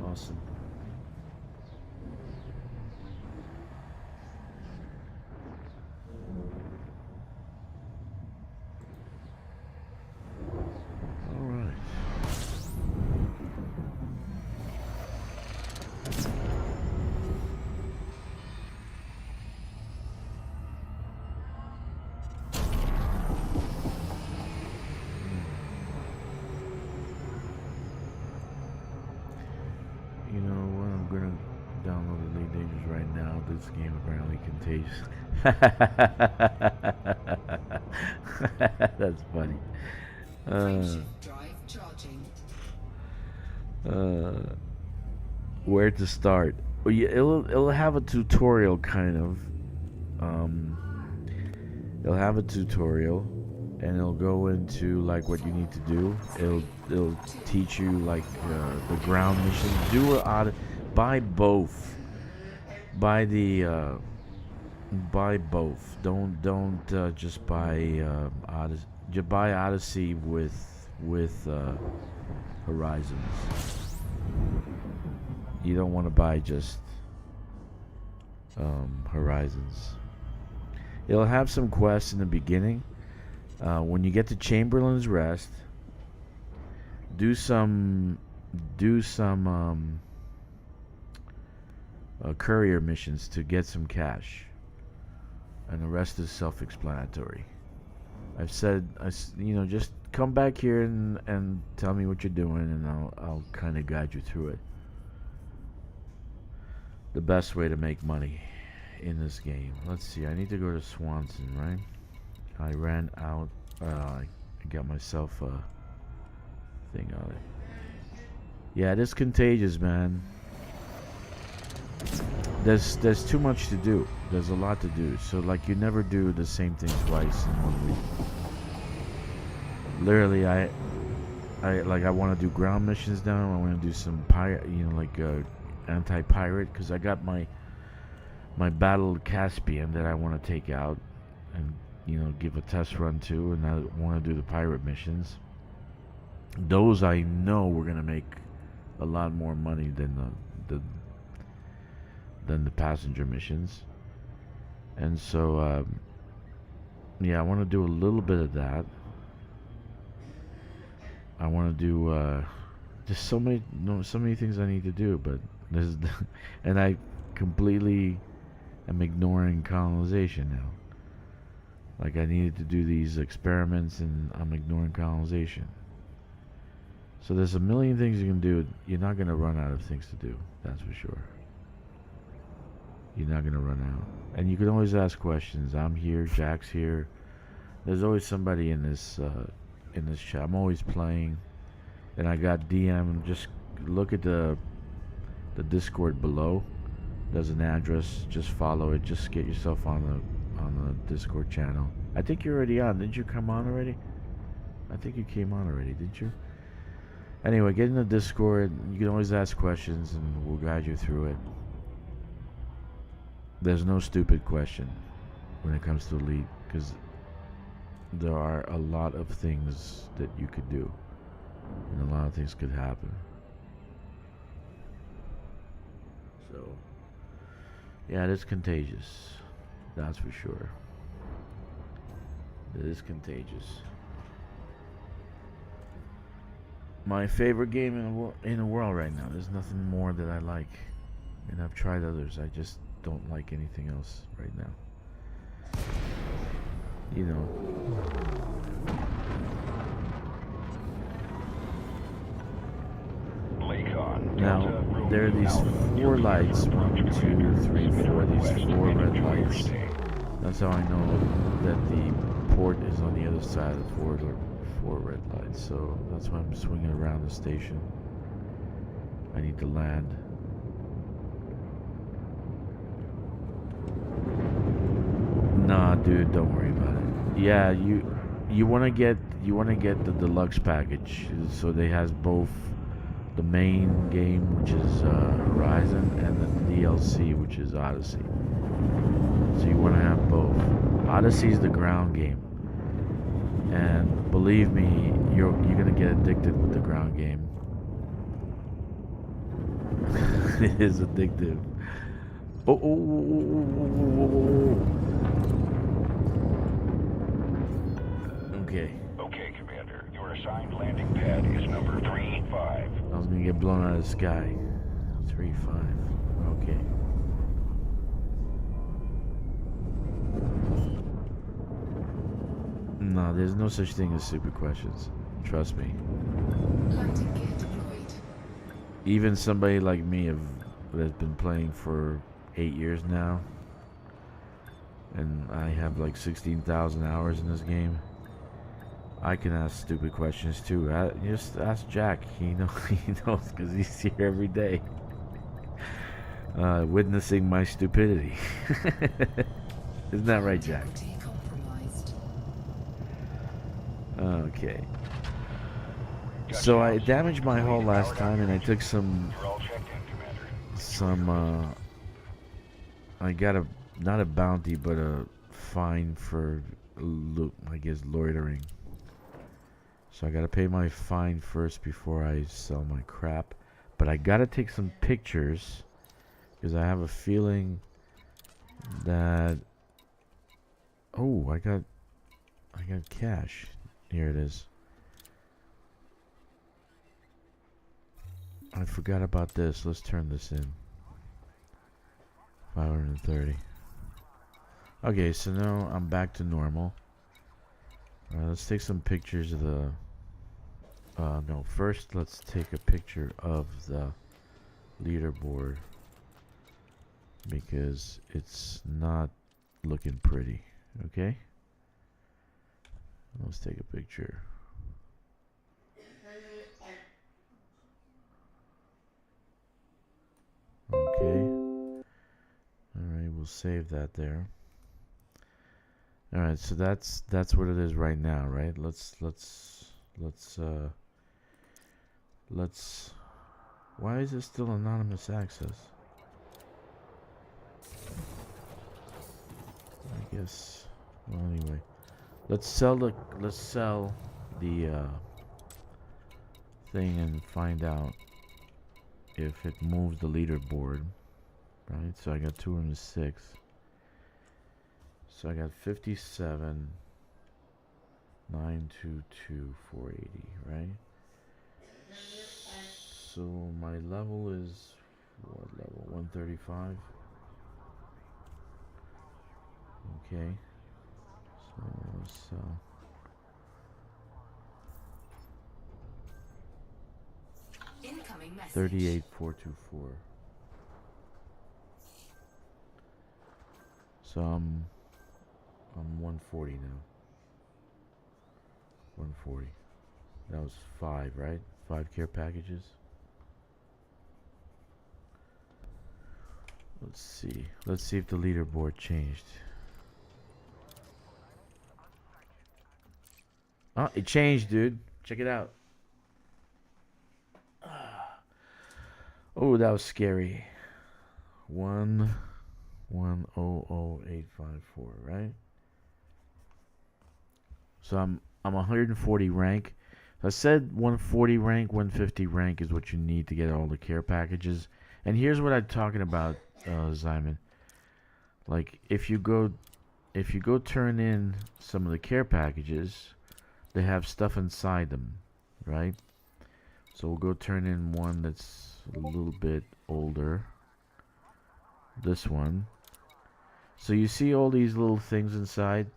Awesome. All right. You know what? I'm gonna download the Radiators right now. This game apparently contagious. That's funny. Frameshift drive charging. Where to start? Well, yeah, it'll have a tutorial kind of. It'll have a tutorial, and it'll go into like what you need to do. It'll teach you like the ground mission. Do it out. Buy both. Buy the. Buy both. Don't just buy Odyssey. Just buy Odyssey with Horizons. You don't want to buy just Horizons. It'll have some quests in the beginning. When you get to Chamberlain's Rest, do some courier missions to get some cash, and the rest is self-explanatory. I've said, just come back here and tell me what you're doing, and I'll kind of guide you through it. The best way to make money in this game. Let's see. I need to go to Swanson, right? I ran out. I got myself a thing on it. Yeah, it is contagious, man. There's too much to do. There's a lot to do. So like, you never do the same thing twice in 1 week. Literally, I want to do ground missions now. I want to do some pirate, anti-pirate, because I got my battled Caspian that I want to take out and give a test run to, and I want to do the pirate missions. Those I know we're gonna make a lot more money than the passenger missions, and so I want to do a little bit of that. I want to do just so many things I need to do, but there's and I completely am ignoring colonization now. Like, I needed to do these experiments, and I'm ignoring colonization. So there's a million things you can do. You're not going to run out of things to do. That's for sure. You're not going to run out. And you can always ask questions. I'm here. Jack's here. There's always somebody in this chat. I'm always playing. And I got DM. Just look at the Discord below. There's an address. Just follow it. Just get yourself on the Discord channel. I think you're already on. Didn't you come on already? I think you came on already, didn't you? Anyway, get in the Discord. You can always ask questions, and we'll guide you through it. There's no stupid question when it comes to Elite, because there are a lot of things that you could do, and a lot of things could happen. So, yeah, it is contagious. That's for sure. It is contagious. My favorite game in the world right now. There's nothing more that I like, and I've tried others. I just don't like anything else right now. Recon. Now, Delta, Romeo, there are these Alpha. four lights, Confirmed, 1, 2, Commander. 3, Unit 4, these request. 4 red Enjoy your lights. stay. That's how I know that the port is on the other side of the four red lights. So that's why I'm swinging around the station. I need to land. Nah, dude, don't worry about it. Yeah, you wanna get the deluxe package. So they has both the main game, which is Horizon, and the DLC, which is Odyssey. So you want to have both. Odyssey's the ground game, and believe me, you're gonna get addicted with the ground game. It is addictive. Oh. Okay. Okay, Commander. Your assigned landing pad is number 3-5. I was gonna get blown out of the sky. 3-5. Okay. No, there's no such thing as stupid questions. Trust me. Landing gear deployed. Even somebody like me that's been playing for 8 years now, and I have like 16,000 hours in this game, I can ask stupid questions too. Just ask Jack. He knows because he's here every day, witnessing my stupidity. Isn't that right, Jack? Integrity compromised. Okay. So I damaged my hull last time, and I took some. You're all checked in, Commander. I got not a bounty, but a fine for, I guess, loitering. So I gotta pay my fine first before I sell my crap. But I gotta take some pictures, because I have a feeling that. Oh, I got cash. Here it is. I forgot about this. Let's turn this in. 530. Okay, so now I'm back to normal. Let's take some pictures of the. No, first let's take a picture of the leaderboard, because it's not looking pretty. Okay? Let's take a picture. Okay. Alright, we'll save that there. Alright, so that's what it is right now, right? Let's why is it still anonymous access? I guess, well, anyway, let's sell the thing and find out if it moves the leaderboard, right? So I got 206. So I got 57, 922, 480, right? So my level is what level? 135. Okay. So let's sell. Incoming message. 38,424. So I'm 140 now. 140. That was 5, right? 5 care packages. Let's see. Let's see if the leaderboard changed. Oh, it changed, dude. Check it out. Oh, that was scary. 1100854, right? So I'm 140 rank. I said 140 rank, 150 rank is what you need to get all the care packages. And here's what I'm talking about, Simon. Like if you go turn in some of the care packages, they have stuff inside them, right? So we'll go turn in one that's a little bit older. This one. So you see all these little things inside?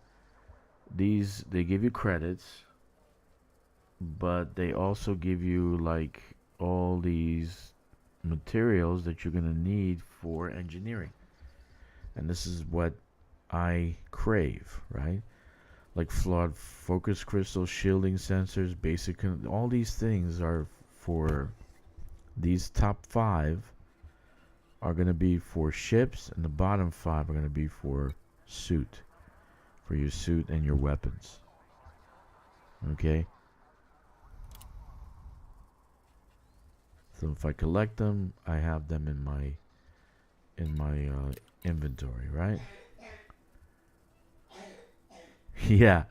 These, they give you credits, but they also give you like all these materials that you're going to need for engineering. And this is what I crave, right? Like flawed focus crystals, shielding sensors, all these things are for these top 5 are going to be for ships, and the bottom 5 are going to be for your suit and your weapons. Okay? So if I collect them, I have them in my inventory, right? Yeah.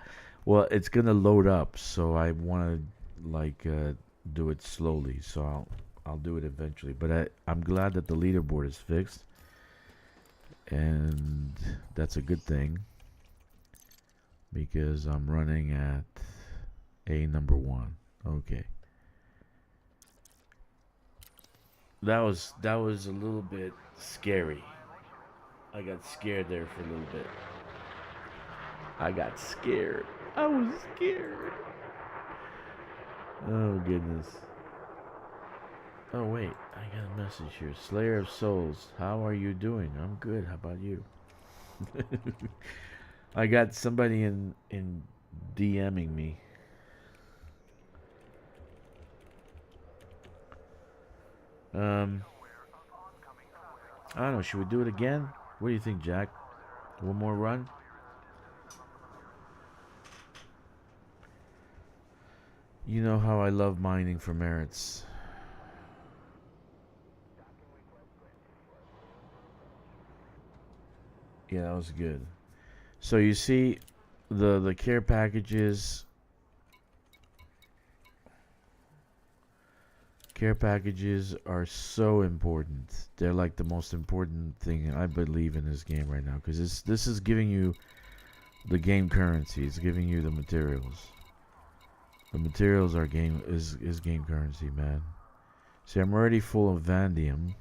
Well, it's gonna load up, so I want to do it slowly. So I'll do it eventually. But I'm glad that the leaderboard is fixed, and that's a good thing because I'm running at a number 1. Okay. That was a little bit scary. I got scared there for a little bit. I got scared. I was scared. Oh goodness. Oh wait, I got a message here. Slayer of Souls, how are you doing? I'm good. How about you? I got somebody in DMing me. I don't know. Should we do it again? What do you think, Jack? One more run? You know how I love mining for merits. Yeah, that was good. So you see, the care packages. Care packages are so important. They're like the most important thing I believe in this game right now, because this is giving you the game currency. It's giving you the materials. The materials are game is game currency, man. See, I'm already full of vanadium,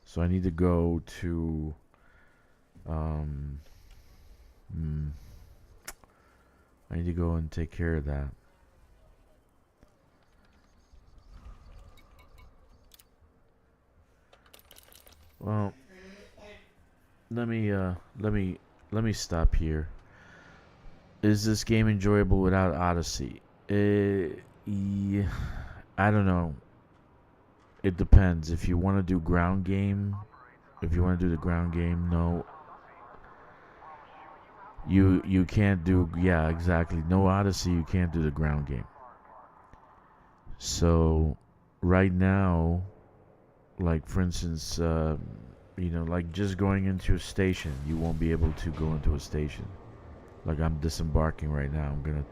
so I need to go to I need to go and take care of that. Well, let me stop here. Is this game enjoyable without Odyssey? Yeah, I don't know. It depends. If you want to do ground game, if you want to do the ground game, no. You can't do, yeah, exactly. No Odyssey, you can't do the ground game. So right now, like for instance, like just going into a station, you won't be able to go into a station. Like I'm disembarking right now. I'm gonna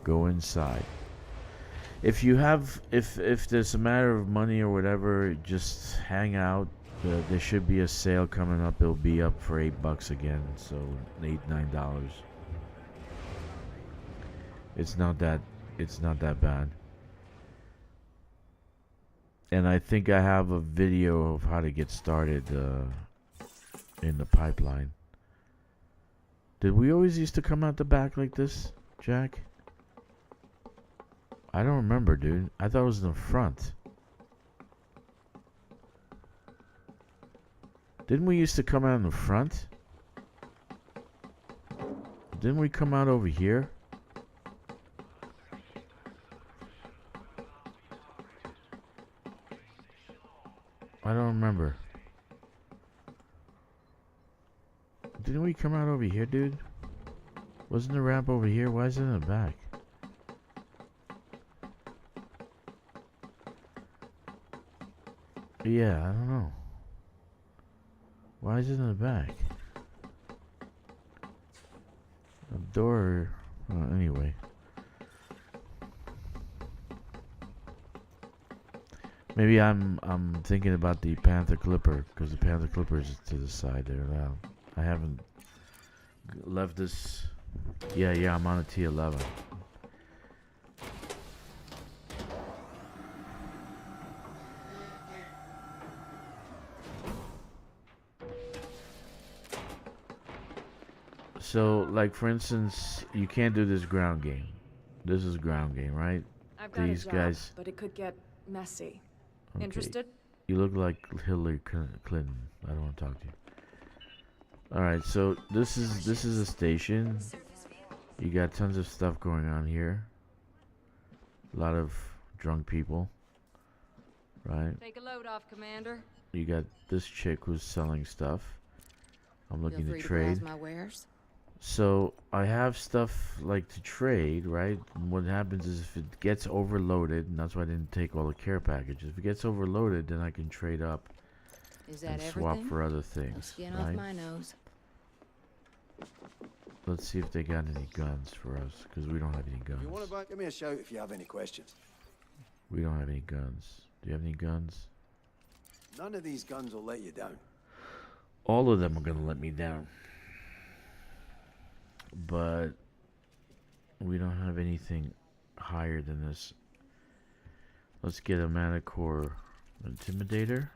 go inside. If there's a matter of money or whatever, just hang out. There should be a sale coming up. It'll be up for $8 again, so $9. It's not that bad. And I think I have a video of how to get started in the pipeline. Did we always used to come out the back like this, Jack? I don't remember, dude. I thought it was in the front. Didn't we used to come out in the front? Didn't we come out over here? I don't remember. Didn't we come out over here, dude? Wasn't the ramp over here? Why is it in the back? Yeah, I don't know. Why is it in the back? A door. Anyway. Maybe I'm thinking about the Panther Clipper, because the Panther Clipper is to the side there now. I haven't left this. Yeah, I'm on a T11. So, like for instance, you can't do this ground game. This is ground game, right? I've got These a job, guys. but it could get messy. Okay. Interested? You look like Hillary Clinton. I don't want to talk to you. All right, so this is a station. You got tons of stuff going on here. A lot of drunk people, right? Take a load off, Commander. You got this chick who's selling stuff. I'm Feel looking to free to trade. browse my wares. So I have stuff like to trade, right? And what happens is if it gets overloaded, and that's why I didn't take all the care packages. If it gets overloaded, then I can trade up Is and that swap everything? for other No things, skin off right? my nose. Let's see if they got any guns for us, because we don't have any If you want guns. to back, give me a shout if you have any questions. We don't have any guns. Do you have any guns? None of these guns will let you down. All of them are gonna let me down. But we don't have anything higher than this. Let's get a Manicore Intimidator.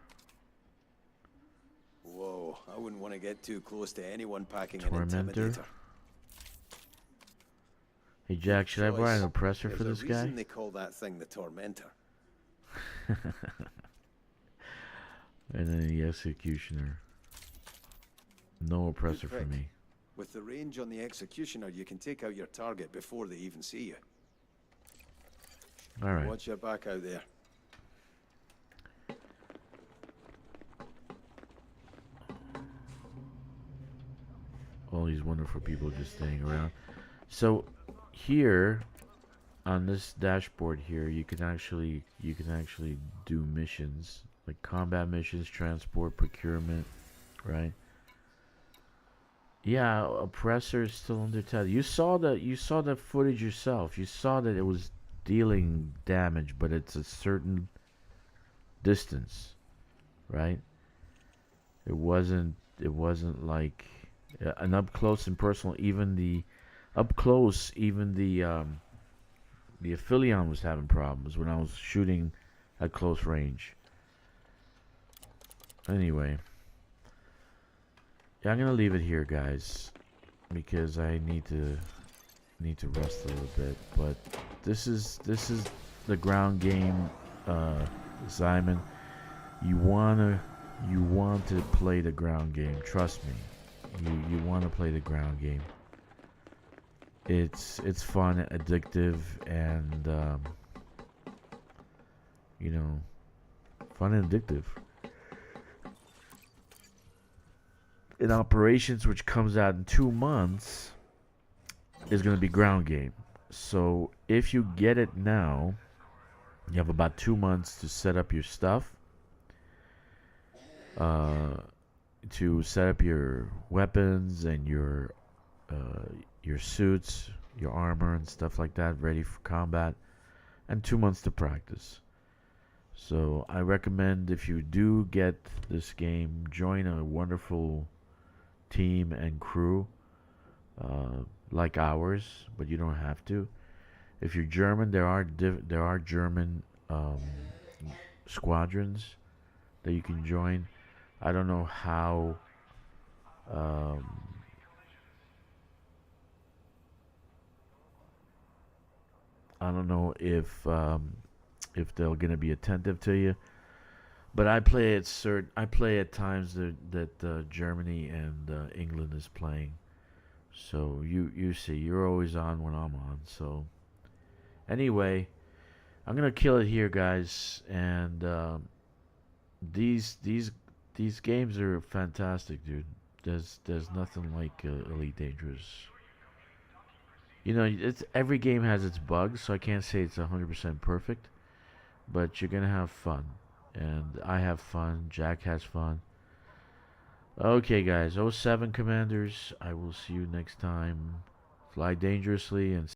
Whoa, I wouldn't want to get too close to anyone packing Tormentor. an intimidator. Hey Jack, should I buy an oppressor There's for this a guy? reason they call that thing the Tormentor. And then the Executioner. No oppressor for pick. me. With the range on the Executioner, you can take out your target before they even see you. Alright. Watch your back out there. All these wonderful people just staying around. So here on this dashboard here, you can actually do missions like combat missions, transport, procurement, right? Yeah, oppressor is still under attack. You saw that footage yourself. You saw that it was dealing damage, but it's a certain distance, right? It wasn't like an up close and personal. Even the Aphelion was having problems when I was shooting at close range. Anyway, yeah, I'm gonna leave it here, guys, because I need to rest a little bit. But this is the ground game, Simon. You want to play the ground game. Trust me. You want to play the ground game. It's fun, addictive, and fun and addictive. In Operations, which comes out in 2 months, is going to be ground game. So if you get it now, you have about 2 months to set up your stuff, to set up your weapons and your suits, your armor and stuff like that, ready for combat, and 2 months to practice. So I recommend, if you do get this game, join a wonderful team and crew like ours, but you don't have to. If you're German, there are German squadrons that you can join. I don't know how I don't know if they're gonna be attentive to you. But I play at times that Germany and England is playing. So you see, you're always on when I'm on. So anyway, I'm gonna kill it here, guys. And these games are fantastic, dude. There's nothing like Elite Dangerous. It's every game has its bugs, so I can't say it's 100% perfect. But you're gonna have fun. And I have fun. Jack has fun. Okay, guys. 07 Commanders. I will see you next time. Fly dangerously and